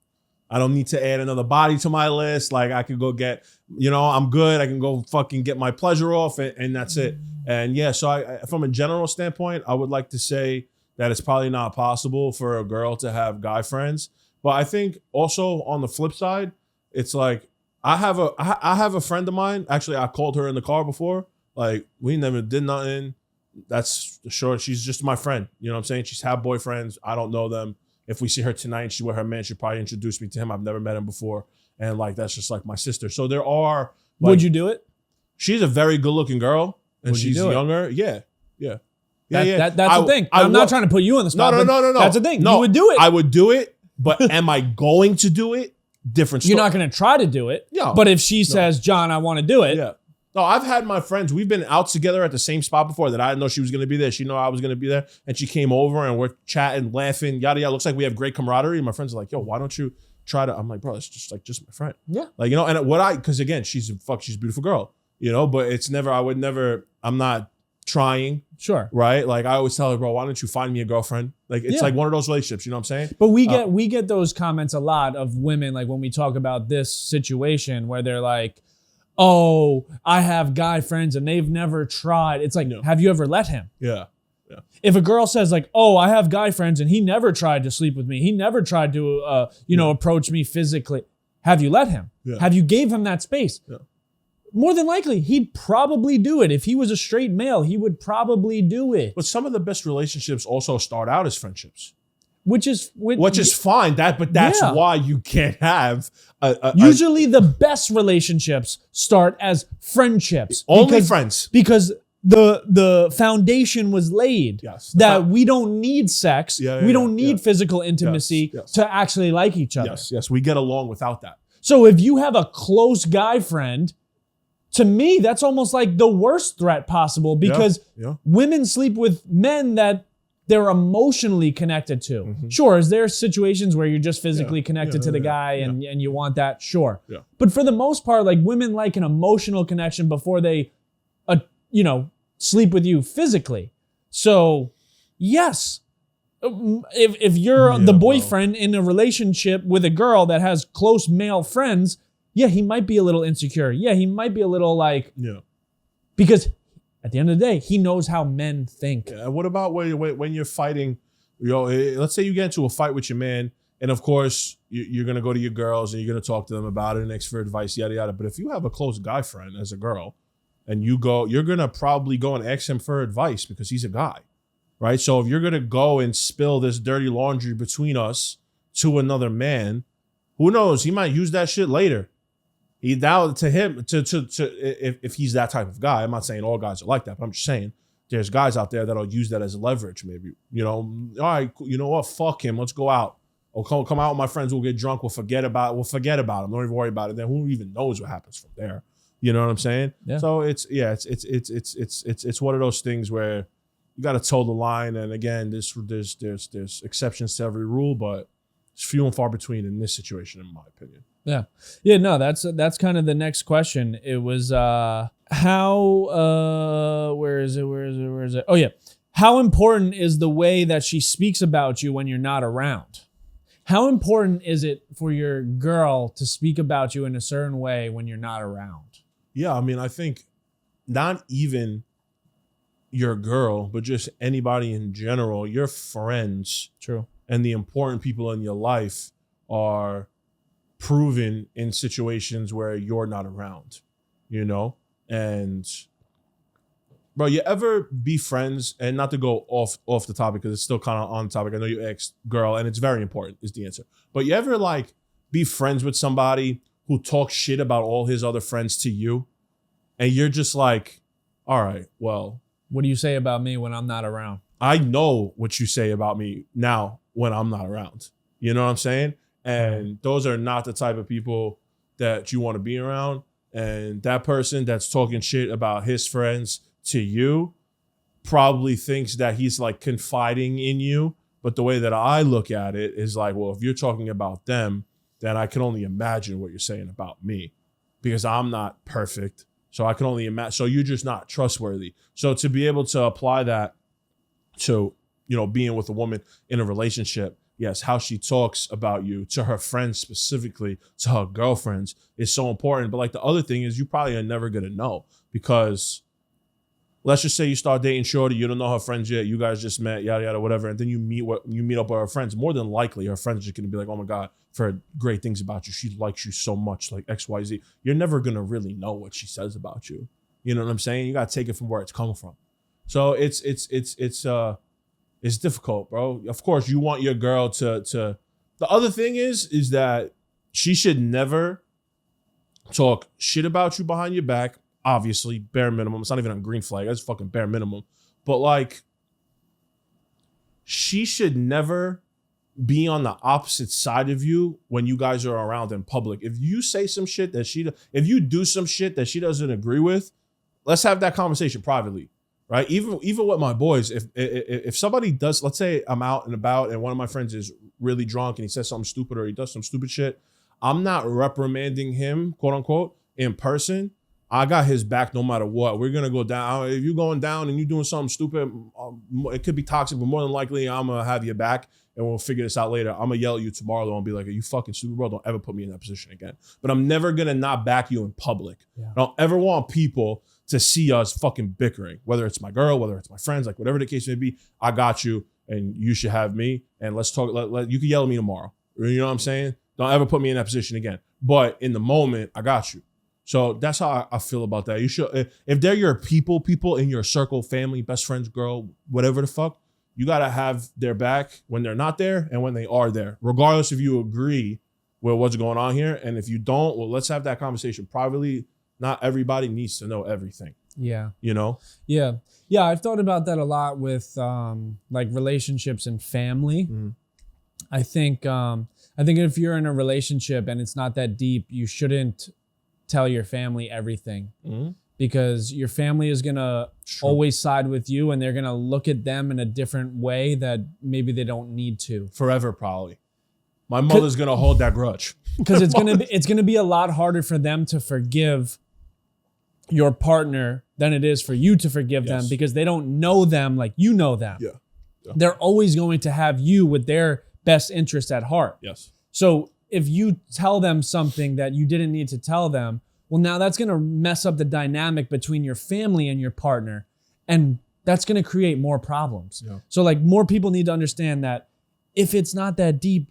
I don't need to add another body to my list. Like I could go get, I'm good. I can go fucking get my pleasure off and that's it. And yeah, so I, from a general standpoint, I would like to say that it's probably not possible for a girl to have guy friends. But I think also on the flip side, it's like I have a friend of mine. Actually, I called her in the car before. Like we never did nothing. That's sure. She's just my friend. You know what I'm saying? She's had boyfriends. I don't know them. If we see her tonight and she's with her man, she'll probably introduce me to him. I've never met him before. And like, that's just like my sister. So there are. Like, would you do it? She's a very good looking girl and Would you she's do it? younger. Yeah. That's the thing. I'm not trying to put you on the spot. No. That's the thing. No, You would do it. I would do it. But am I going to do it? Different story. You're not going to try to do it. No. But if she says, John, I want to do it. Yeah. No, I've had my friends, we've been out together at the same spot before that I didn't know she was going to be there. She knew I was going to be there. And she came over and we're chatting, laughing, yada, yada. Looks like we have great camaraderie. And my friends are like, yo, why don't you try to, I'm like, bro, it's just my friend. Yeah. Like, and because again, she's a beautiful girl, but it's never, I'm not trying. Sure. Right? Like I always tell her, bro, why don't you find me a girlfriend? Like, it's like one of those relationships, you know what I'm saying? But we get those comments a lot of women, like when we talk about this situation where they're like, oh, I have guy friends and they've never tried. It's like, have you ever let him? Yeah. If a girl says like, oh, I have guy friends and he never tried to sleep with me. He never tried to, approach me physically. Have you let him? Yeah. Have you gave him that space? Yeah. More than likely, he'd probably do it. If he was a straight male, he would probably do it. But some of the best relationships also start out as friendships. Which is fine. That's why you can't have usually the best relationships start as friendships. Only friends. Because the foundation was laid. Yes. That we don't need sex. We don't need physical intimacy Yes. to actually like each other. Yes. We get along without that. So if you have a close guy friend, to me, that's almost like the worst threat possible because women sleep with men that they're emotionally connected to. Mm-hmm. Sure, is there situations where you're just physically connected to the guy and you want that? Sure. Yeah. But for the most part, like women like an emotional connection before they, sleep with you physically. So, yes, if you're the boyfriend in a relationship with a girl that has close male friends, he might be a little insecure. He might be a little like, because at the end of the day, he knows how men think. Yeah. What about when you're fighting? Let's say you get into a fight with your man, and of course you're gonna go to your girls and you're gonna talk to them about it and ask for advice, yada yada. But if you have a close guy friend as a girl, and you're gonna probably go and ask him for advice because he's a guy, right? So if you're gonna go and spill this dirty laundry between us to another man, who knows? He might use that shit later. If he's that type of guy, I'm not saying all guys are like that, but I'm just saying there's guys out there that'll use that as leverage. Maybe, all right, you know what? Fuck him. Let's go out. Or come out with my friends. We'll get drunk. We'll forget about him. Don't even worry about it. Then who even knows what happens from there? You know what I'm saying? Yeah. So it's one of those things where you got to toe the line. And again, there's exceptions to every rule, but it's few and far between in this situation, in my opinion. Yeah. No, that's kind of the next question. It was where is it? Oh yeah. How important is the way that she speaks about you when you're not around? How important is it for your girl to speak about you in a certain way when you're not around? Yeah, I mean, I think not even your girl, but just anybody in general, your friends. True. And the important people in your life are proven in situations where you're not around, and bro, you ever be friends, and not to go off the topic because it's still kind of on topic. I know you asked girl and it's very important is the answer, but you ever like be friends with somebody who talks shit about all his other friends to you and you're just like, all right, well, what do you say about me when I'm not around? I know what you say about me now when I'm not around. You know what I'm saying? And those are not the type of people that you want to be around. And that person that's talking shit about his friends to you probably thinks that he's like confiding in you. But the way that I look at it is like, well, if you're talking about them, then I can only imagine what you're saying about me, because I'm not perfect. So I can only imagine. So you're just not trustworthy. So to be able to apply that to, being with a woman in a relationship, yes, how she talks about you to her friends, specifically to her girlfriends, is so important. But like the other thing is, you probably are never going to know, because let's just say you start dating shorty, you don't know her friends yet, you guys just met, yada yada, whatever, and then you meet up with her friends. More than likely, her friends are just gonna be like, "Oh my god, I've heard great things about you. She likes you so much, like XYZ." You're never gonna really know what she says about you. You know what I'm saying? You gotta take it from where it's coming from. So it's difficult, bro. Of course, you want your girl to. The other thing is that she should never talk shit about you behind your back. Obviously, bare minimum. It's not even a green flag. That's fucking bare minimum. But like, she should never be on the opposite side of you when you guys are around in public. If you say some shit if you do some shit that she doesn't agree with, let's have that conversation privately, right? Even with my boys, if somebody does, let's say I'm out and about and one of my friends is really drunk and he says something stupid or he does some stupid shit, I'm not reprimanding him, quote unquote, in person. I got his back no matter what. We're going to go down. If you're going down and you're doing something stupid, it could be toxic, but more than likely, I'm going to have your back and we'll figure this out later. I'm going to yell at you tomorrow though and be like, "Are you fucking stupid, bro? Don't ever put me in that position again." But I'm never going to not back you in public. Yeah. I don't ever want people to see us fucking bickering, whether it's my girl, whether it's my friends, like whatever the case may be. I got you and you should have me. And let's talk. You can yell at me tomorrow. You know what I'm saying? Don't ever put me in that position again. But in the moment, I got you. So that's how I feel about that. You should, if they're your people in your circle, family, best friends, girl, whatever the fuck, you got to have their back when they're not there and when they are there, regardless if you agree with what's going on here. And if you don't, well, let's have that conversation privately. Not everybody needs to know everything. Yeah. Yeah. I've thought about that a lot with like relationships and family. Mm-hmm. I think if you're in a relationship and it's not that deep, you shouldn't tell your family everything, because your family is going to always side with you and they're going to look at them in a different way that maybe they don't need to. Forever, probably. My mother's going to hold that grudge. Because it's going to be a lot harder for them to forgive your partner than it is for you to forgive them, because they don't know them like you know them. Yeah. They're always going to have you with their best interest at heart. Yes. So if you tell them something that you didn't need to tell them, well, now that's going to mess up the dynamic between your family and your partner. And that's going to create more problems. Yeah. So like, more people need to understand that if it's not that deep,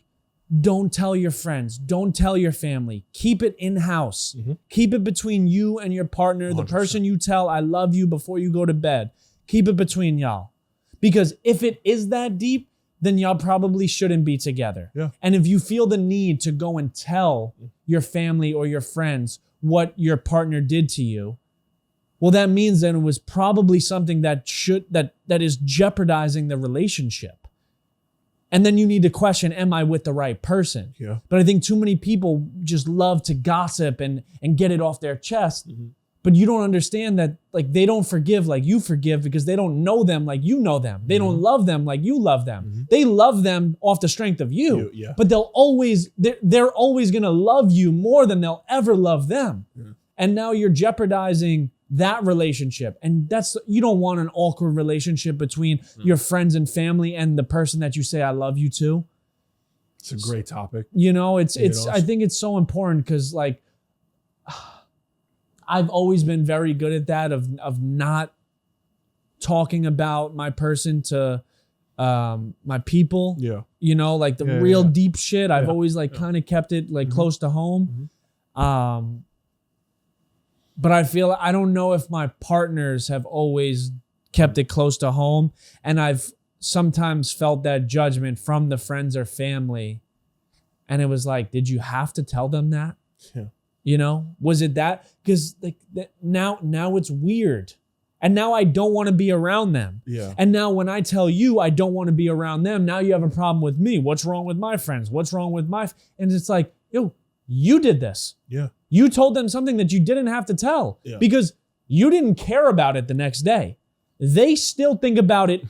don't tell your friends. Don't tell your family. Keep it in-house. Mm-hmm. Keep it between you and your partner, 100%. The person you tell, "I love you," before you go to bed. Keep it between y'all. Because if it is that deep, then y'all probably shouldn't be together. Yeah. And if you feel the need to go and tell your family or your friends what your partner did to you, well, that means that it was probably something that is jeopardizing the relationship. And then you need to question, am I with the right person? Yeah. But I think too many people just love to gossip and get it off their chest. Mm-hmm. But you don't understand that, like, they don't forgive like you forgive because they don't know them like you know them. They don't love them like you love them. Mm-hmm. They love them off the strength of you. Yeah. But they're always going to love you more than they'll ever love them. Yeah. And now you're jeopardizing that relationship. And you don't want an awkward relationship between your friends and family and the person that you say "I love you" to. It's a great topic. I think it's so important because, like, I've always been very good at that of not talking about my person to my people. Yeah. Like the real deep shit. I've always kind of kept it close to home. Mm-hmm. But I don't know if my partners have always kept it close to home. And I've sometimes felt that judgment from the friends or family. And it was like, did you have to tell them that? Yeah. Was it that? Because now it's weird. And now I don't want to be around them. Yeah. And now when I tell you I don't want to be around them, now you have a problem with me. What's wrong with my friends? What's wrong with and it's like, you did this. Yeah. You told them something that you didn't have to tell because you didn't care about it the next day. They still think about it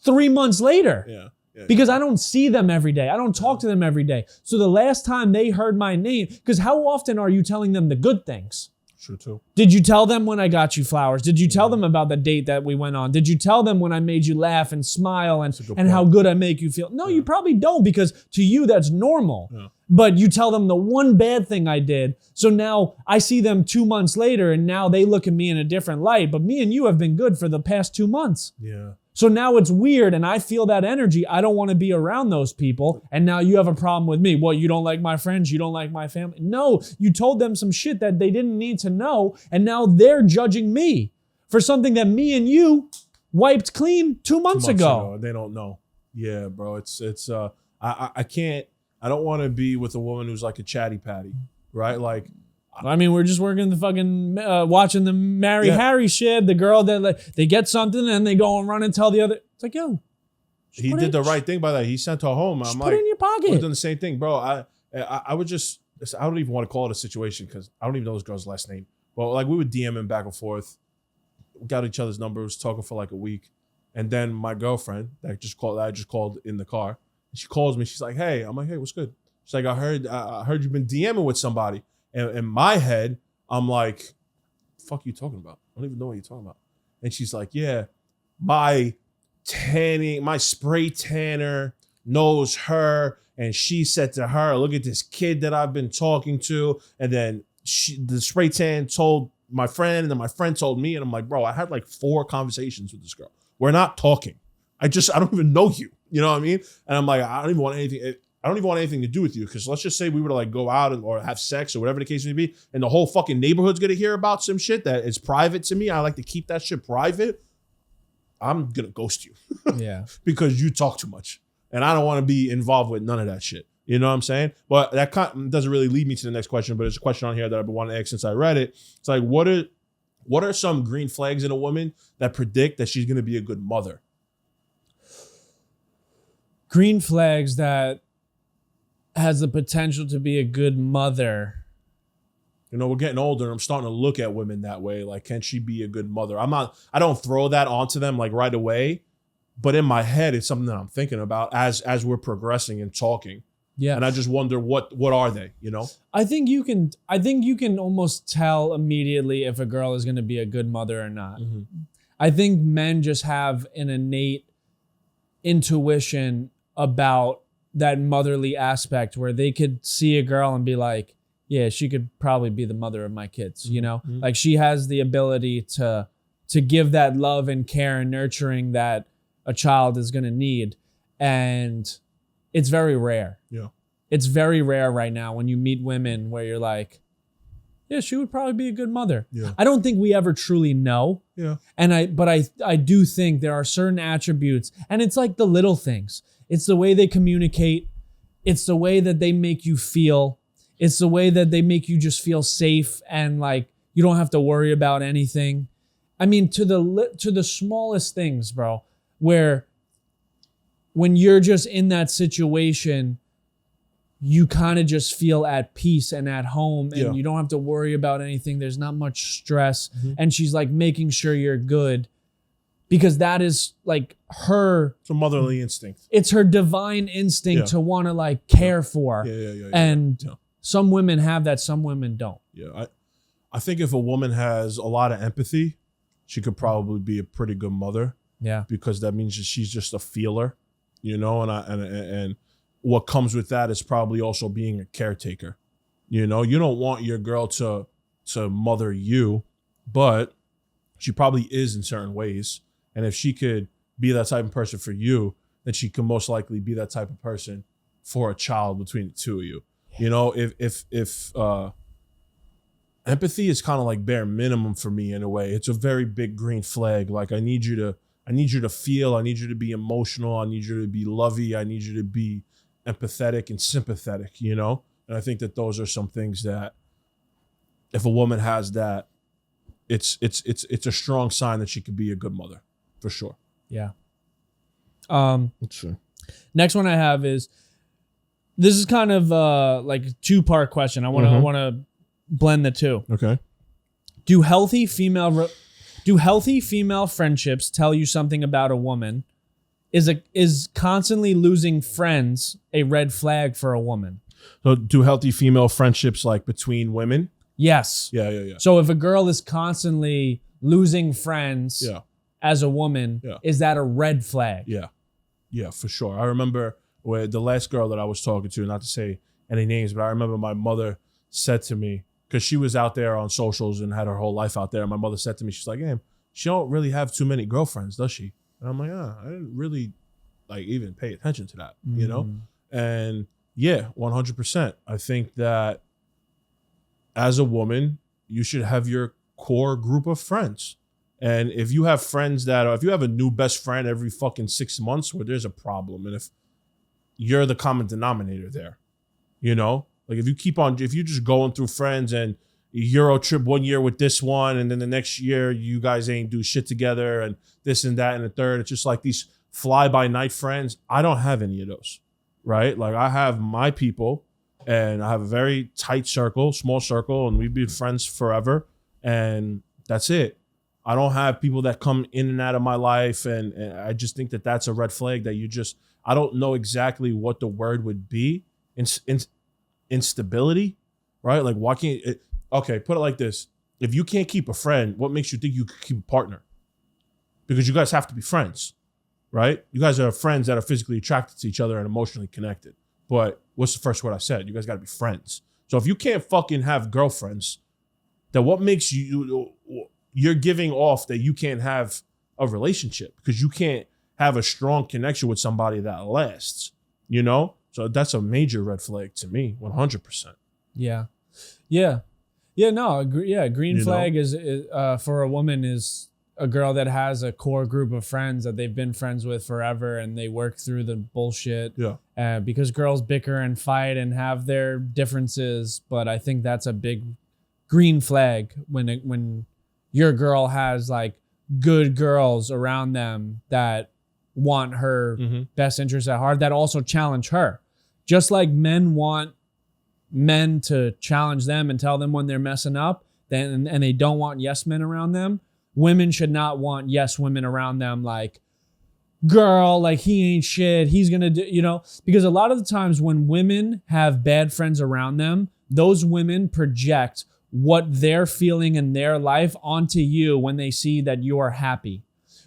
3 months later. Yeah. because I don't see them every day. I don't talk to them every day. So the last time they heard my name, because how often are you telling them the good things? True too. Did you tell them when I got you flowers? Did you tell them about the date that we went on? Did you tell them when I made you laugh and smile and how good I make you feel? No, you probably don't, because to you that's normal. Yeah. But you tell them the one bad thing I did. So now I see them 2 months later and now they look at me in a different light. But me and you have been good for the past 2 months. Yeah. So now it's weird and I feel that energy. I don't want to be around those people. And now you have a problem with me. Well, you don't like my friends. You don't like my family. No, you told them some shit that they didn't need to know. And now they're judging me for something that me and you wiped clean 2 months ago. They don't know. Yeah, bro. I can't, I don't want to be with a woman who's like a chatty patty, right? Like, I mean, we're just working the fucking, watching the Mary Harry shit. The girl that like, they get something and they go and run and tell the other. It's like, yo. He did the right thing by that. He sent her home. I'm like, put it in your pocket. We're doing the same thing, bro. I would just, I don't even want to call it a situation because I don't even know this girl's last name. But like we would DM him back and forth. We got each other's numbers, talking for like a week. And then my girlfriend that I just called in the car. She calls me. She's like, hey. I'm like, hey, what's good? She's like, I heard you've been DMing with somebody. And in my head, I'm like, fuck you talking about? I don't even know what you're talking about. And she's like, yeah, my spray tanner knows her. And she said to her, look at this kid that I've been talking to. And then the spray tan told my friend, and then my friend told me. And I'm like, bro, I had like 4 conversations with this girl. We're not talking. I don't even know you. You know what I mean? And I'm like, I don't even want anything to do with you, because let's just say we were to like go out or have sex or whatever the case may be, and the whole fucking neighborhood's gonna hear about some shit that is private to me. I like to keep that shit private. I'm gonna ghost you. Yeah. Because you talk too much. And I don't want to be involved with none of that shit. You know what I'm saying? But that doesn't really lead me to the next question, but it's a question on here that I've been wanting to ask since I read it. It's like, what are some green flags in a woman that predict that she's gonna be a good mother? Green flags that has the potential to be a good mother. You know, we're getting older and I'm starting to look at women that way. Like, can she be a good mother? I don't throw that onto them like right away, but in my head, it's something that I'm thinking about as we're progressing and talking. Yeah. And I just wonder what are they, you know? I think you can almost tell immediately if a girl is going to be a good mother or not. Mm-hmm. I think men just have an innate intuition about that motherly aspect where they could see a girl and be like, yeah, she could probably be the mother of my kids, you know? Mm-hmm. Like she has the ability to give that love and care and nurturing that a child is going to need. And it's very rare. Yeah. It's very rare right now when you meet women where you're like, yeah, she would probably be a good mother. Yeah. I don't think we ever truly know. Yeah. But I do think there are certain attributes, and it's like the little things. It's the way they communicate. It's the way that they make you feel. It's the way that they make you just feel safe and like you don't have to worry about anything. I mean, to the smallest things, bro, where when you're just in that situation, you kind of just feel at peace and at home, and you don't have to worry about anything. There's not much stress. Mm-hmm. And she's like making sure you're good, because that is like her. It's a motherly instinct. It's her divine instinct to want to like care for. And some women have that, some women don't. Yeah. I think if a woman has a lot of empathy, she could probably be a pretty good mother. Yeah. Because that means that she's just a feeler, you know, and what comes with that is probably also being a caretaker. You know, you don't want your girl to mother you, but she probably is in certain ways. And if she could be that type of person for you, then she can most likely be that type of person for a child between the two of you. You know, if empathy is kind of like bare minimum for me in a way. It's a very big green flag. Like I need you to feel, I need you to be emotional, I need you to be lovey, I need you to be empathetic and sympathetic, you know? And I think that those are some things that if a woman has that, it's a strong sign that she could be a good mother, for sure. Yeah. Sure. Next one I have is, this is kind of like a 2-part question. I want to blend the two. Okay. Do healthy female friendships tell you something about a woman? is constantly losing friends a red flag for a woman? So do healthy female friendships like between women? Yes. Yeah. So if a girl is constantly losing friends as a woman, is that a red flag? Yeah, for sure. I remember where the last girl that I was talking to, not to say any names, but I remember my mother said to me, because she was out there on socials and had her whole life out there. And my mother said to me, she's like, hey, she don't really have too many girlfriends, does she? And I'm like, I didn't really like even pay attention to that, you know? And yeah, 100%. I think that as a woman, you should have your core group of friends. And if you have friends if you have a new best friend every fucking 6 months, where there's a problem. And if you're the common denominator there, you know, like if you're just going through friends and Euro trip 1 year with this one, and then the next year you guys ain't do shit together and this and that and the third, it's just like these fly by night friends. I don't have any of those, right? Like I have my people and I have a very tight circle, small circle, and we've been friends forever. And that's it. I don't have people that come in and out of my life. And I just think that that's a red flag that I don't know exactly what the word would be. Instability, right? Like why can't okay, put it like this. If you can't keep a friend, what makes you think you could keep a partner? Because you guys have to be friends, right? You guys are friends that are physically attracted to each other and emotionally connected. But what's the first word I said? You guys got to be friends. So if you can't fucking have girlfriends, then what makes you're giving off that you can't have a relationship, because you can't have a strong connection with somebody that lasts, you know? So that's a major red flag to me, 100%. Yeah. No, green flag is for a woman is a girl that has a core group of friends that they've been friends with forever, and they work through the bullshit. Yeah. Because girls bicker and fight and have their differences, but I think that's a big green flag when your girl has like good girls around them that want her best interests at heart, that also challenge her. Just like men want men to challenge them and tell them when they're messing up, and they don't want yes men around them, women should not want yes women around them like, girl, like he ain't shit, he's gonna do, you know? Because a lot of the times when women have bad friends around them, those women project what they're feeling in their life onto you when they see that you are happy.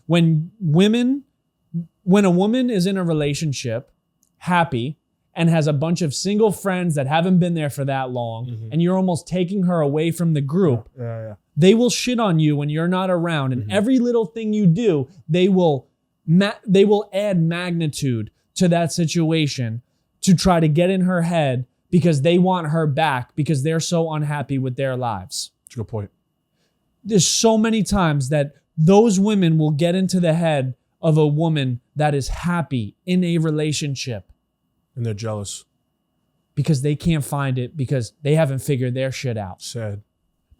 When a woman is in a relationship, happy, and has a bunch of single friends that haven't been there for that long, and you're almost taking her away from the group, they will shit on you when you're not around. And every little thing you do, they will add magnitude to that situation to try to get in her head, because they want her back because they're so unhappy with their lives. That's a good point. There's so many times that those women will get into the head of a woman that is happy in a relationship. And they're jealous. Because they can't find it, because they haven't figured their shit out. Sad.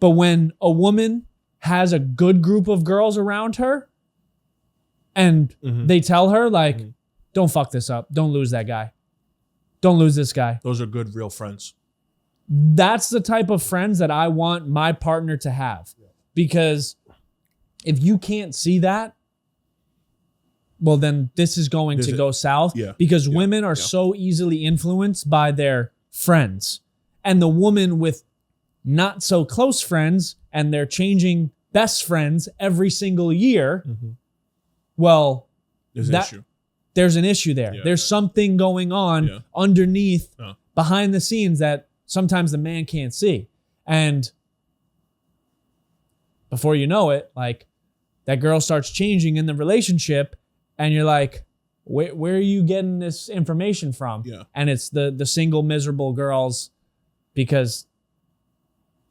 But when a woman has a good group of girls around her and they tell her like, don't fuck this up. Don't lose that guy. Don't lose this guy. Those are good, real friends. That's the type of friends that I want my partner to have. Because if you can't see that, well, then this is going to go south. Because women are so easily influenced by their friends. And the woman with not so close friends, and they're changing best friends every single year, well, there's an issue. There's an issue there. There's something going on underneath, behind the scenes, that sometimes the man can't see. And before you know it, like, that girl starts changing in the relationship, and you're like, where are you getting this information from? And it's the single miserable girls, because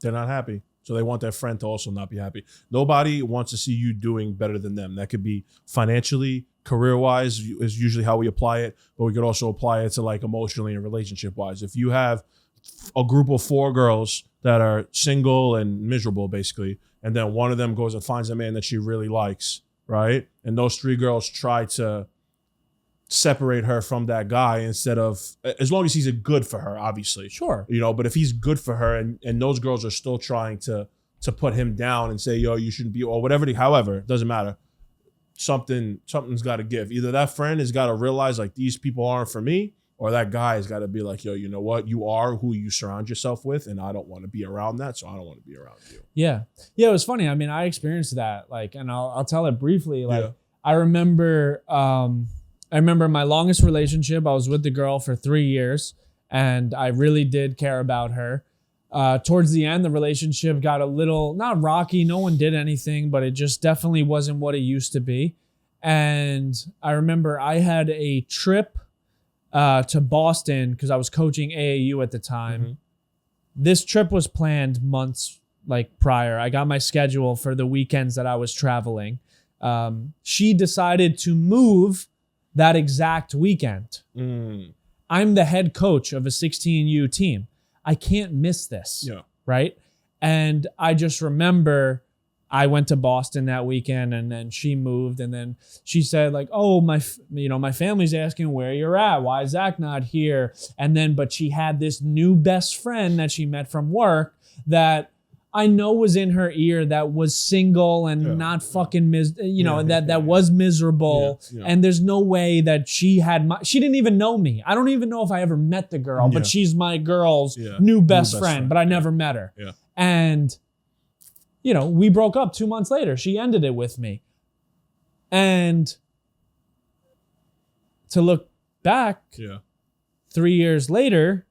they're not happy. So they want their friend to also not be happy. Nobody wants to see you doing better than them. That could be financially, career-wise is usually how we apply it, but we could also apply it to like emotionally and relationship-wise. If you have a group of 4 girls that are single and miserable, basically, and then one of them goes and finds a man that she really likes, right? And those 3 girls try to separate her from that guy, instead of, as long as he's good for her, obviously. Sure. You know, but if he's good for her and those girls are still trying to put him down and say, yo, you shouldn't be, or whatever, however, it doesn't matter. something's got to give. Either that friend has got to realize like these people aren't for me, or that guy has got to be like, yo, you know what? You are who you surround yourself with, and I don't want to be around that, so I don't want to be around you. Yeah. Yeah, it was funny. I mean, I experienced that. Like, and I'll tell it briefly. Like, Yeah. I remember my longest relationship. I was with the girl for 3 years, and I really did care about her. Towards the end, the relationship got a little, not rocky. No one did anything, but it just definitely wasn't what it used to be. And I remember I had a trip to Boston because I was coaching AAU at the time. Mm-hmm. This trip was planned months like prior. I got my schedule for the weekends that I was traveling. She decided to move that exact weekend. I'm the head coach of a 16U team. I can't miss this. Yeah. Right. And I just remember I went to Boston that weekend, and then she moved, and then she said like, oh, my family's asking where you're at. Why is Zach not here? And then, but she had this new best friend that she met from work that I know was in her ear, that was single and not fucking that was miserable. Yeah. And there's no way that she didn't even know me. I don't even know if I ever met the girl, but she's my girl's new best friend, but I never met her. Yeah. And, we broke up 2 months later. She ended it with me. And to look back 3 years later,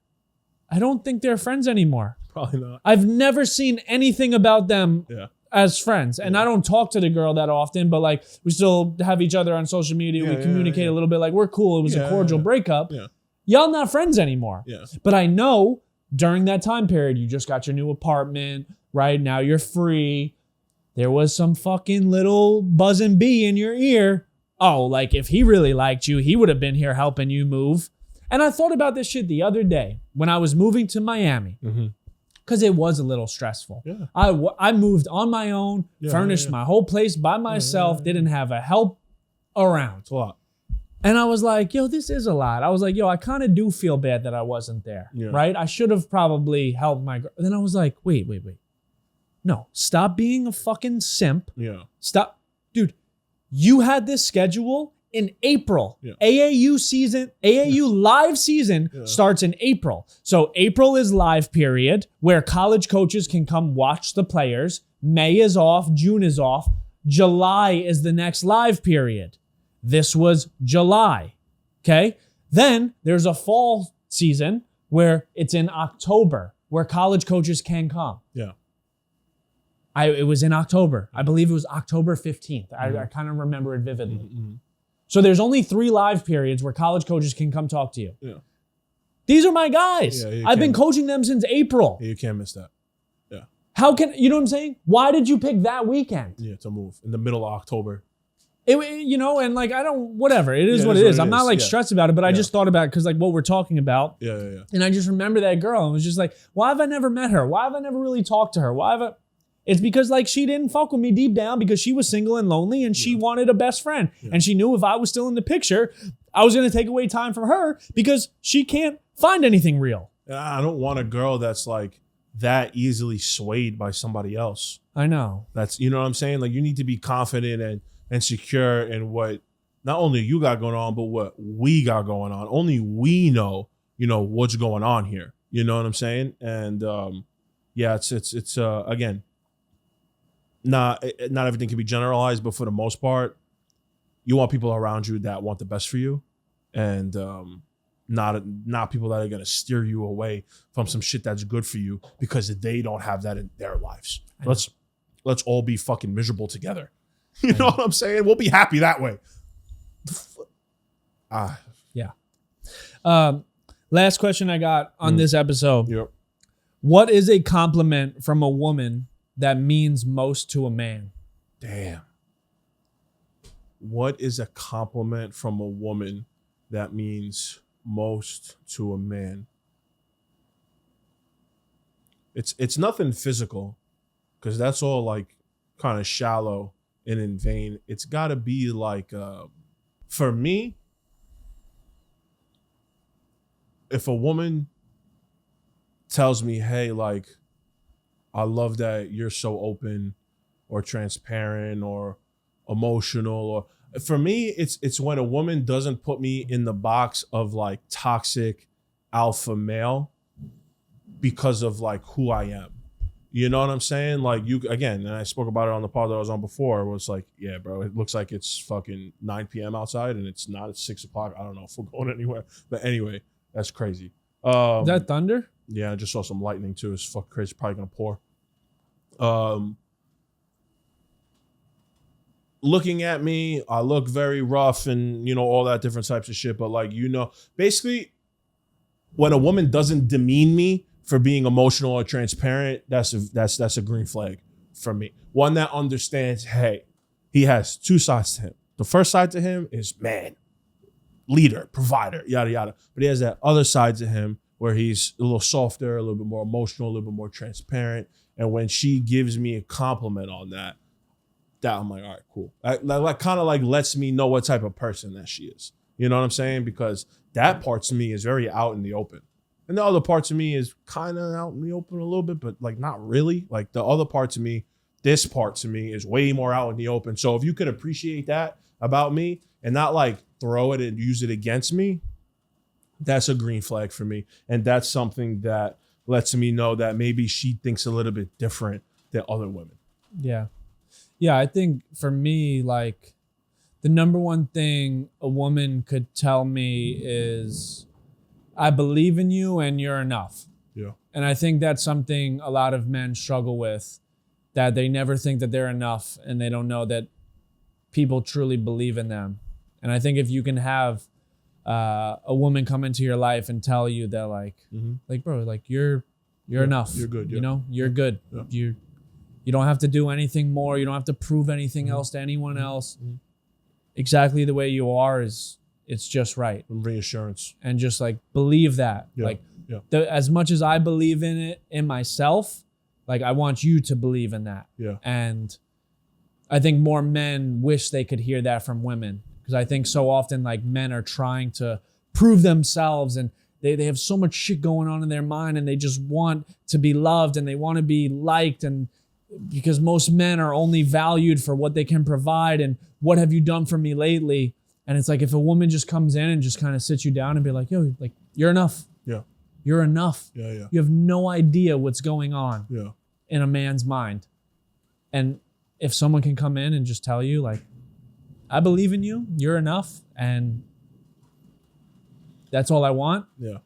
I don't think they're friends anymore. Probably not. I've never seen anything about them as friends. And I don't talk to the girl that often, but like we still have each other on social media. We communicate a little bit, like we're cool. It was a cordial breakup. Yeah. Y'all not friends anymore. Yeah. But I know during that time period, you just got your new apartment, right? Now you're free. There was some fucking little buzzing bee in your ear. Oh, like if he really liked you, he would have been here helping you move. And I thought about this shit the other day when I was moving to Miami. Mm-hmm. Because it was a little stressful. Yeah. I moved on my own, furnished my whole place by myself, didn't have a help around. It's a lot. And I was like, yo, this is a lot. I was like, yo, I kind of do feel bad that I wasn't there, right? I should have probably helped my girl. Then I was like, wait. No, stop being a fucking simp. Yeah. Stop. Dude, you had this schedule in April. Yeah. AAU live season starts in April. So April is live period where college coaches can come watch the players. May is off, June is off. July is the next live period. This was July. Okay? Then there's a fall season where it's in October where college coaches can come. Yeah. It was in October. I believe it was October 15th. Mm-hmm. I kind of remember it vividly. Mm-hmm. So there's only 3 live periods where college coaches can come talk to you. Yeah. These are my guys. Yeah, I've been coaching them since April. Yeah, you can't miss that. Yeah. How can, you know what I'm saying? Why did you pick that weekend? Yeah, to move in the middle of October. And like, I don't, whatever. It is what it is. I'm not like stressed about it, but I just thought about it because like what we're talking about. Yeah. And I just remember that girl and was just like, why have I never met her? Why have I never really talked to her? It's because like she didn't fuck with me deep down because she was single and lonely and she wanted a best friend. Yeah. And she knew if I was still in the picture, I was going to take away time from her because she can't find anything real. I don't want a girl that's like that easily swayed by somebody else. I know. That's, you know what I'm saying? Like you need to be confident and secure in what not only you got going on, but what we got going on. Only we know, what's going on here. You know what I'm saying? And it's again, not everything can be generalized, but for the most part, you want people around you that want the best for you, and not people that are gonna steer you away from some shit that's good for you because they don't have that in their lives. Let's all be fucking miserable together. You know what I'm saying? We'll be happy that way. Yeah. Last question I got on this episode. Yep. What is a compliment from a woman that means most to a man? Damn. What is a compliment from a woman that means most to a man? It's nothing physical, because that's all like kind of shallow and in vain. It's got to be like, for me, if a woman tells me, hey, like, I love that you're so open or transparent or emotional, or For me, it's when a woman doesn't put me in the box of like toxic alpha male because of like who I am. You know what I'm saying? Like you again, and I spoke about it on the pod that I was on before. It was like, yeah, bro, it looks like it's fucking 9 p.m. outside and it's not. It's 6 o'clock. I don't know if we're going anywhere. But anyway, that's crazy. Is that thunder? Yeah, I just saw some lightning too. It's fucking crazy. Probably gonna pour. Looking at me, I look very rough and all that different types of shit. But like basically, when a woman doesn't demean me for being emotional or transparent, that's a green flag for me. One that understands, hey, he has two sides to him. The first side to him is man, leader, provider, yada yada. But he has that other side to him where he's a little softer, a little bit more emotional, a little bit more transparent. And when she gives me a compliment on that I'm like, all right, cool. That kind of like lets me know what type of person that she is. You know what I'm saying? Because that part to me is very out in the open. And the other part to me is kind of out in the open a little bit, but like not really. Like the other part to me, this part to me is way more out in the open. So if you could appreciate that about me and not like throw it and use it against me, that's a green flag for me. And that's something that lets me know that maybe she thinks a little bit different than other women. Yeah. Yeah, I think for me, like the number one thing a woman could tell me is, I believe in you and you're enough. Yeah. And I think that's something a lot of men struggle with, that they never think that they're enough and they don't know that people truly believe in them. And I think if you can have a woman come into your life and tell you that like bro, like you're enough. You're good. Yeah. You're good. Yeah. You don't have to do anything more. You don't have to prove anything else to anyone else. Exactly the way you are it's just right. And reassurance. And just like believe that. Yeah. Like Yeah. As much as I believe in it in myself, like I want you to believe in that. Yeah. And I think more men wish they could hear that from women, because I think so often like men are trying to prove themselves and they have so much shit going on in their mind and they just want to be loved and they want to be liked, and because most men are only valued for what they can provide and what have you done for me lately. And it's like if a woman just comes in and just kind of sits you down and be like, yo, like you're enough. Yeah. You're enough. Yeah. You have no idea what's going on Yeah. in a man's mind. And if someone can come in and just tell you like, I believe in you, you're enough, and that's all I want. Yeah.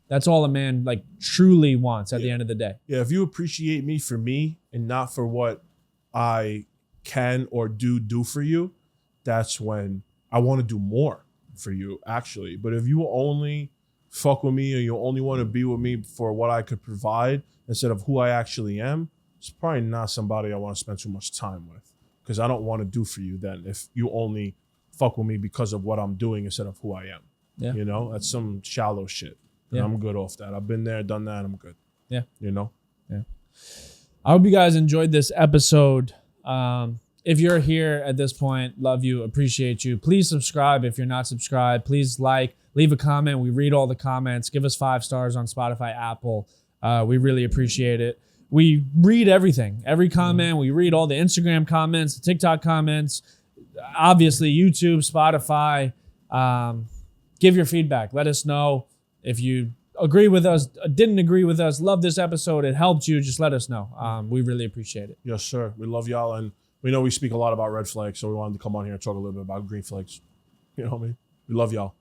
That's all a man like truly wants at the end of the day. Yeah, if you appreciate me for me and not for what I can or do for you, that's when I want to do more for you, actually. But if you only fuck with me or you only want to be with me for what I could provide instead of who I actually am, it's probably not somebody I want to spend too much time with, because I don't want to do for you then if you only fuck with me because of what I'm doing instead of who I am. Yeah. That's some shallow shit. And I'm good off that. I've been there, done that. I'm good. Yeah. Yeah. I hope you guys enjoyed this episode. If you're here at this point, love you, appreciate you. Please subscribe if you're not subscribed. Please leave a comment. We read all the comments. Give us 5 stars on Spotify, Apple. We really appreciate it. We read everything, every comment. We read all the Instagram comments, the TikTok comments, obviously YouTube, Spotify. Give your feedback. Let us know if you agree with us, didn't agree with us, love this episode, it helped you, just let us know. We really appreciate it. Yes, sir. We love y'all, and we know we speak a lot about red flags, so we wanted to come on here and talk a little bit about green flags. You know what I mean? We love y'all.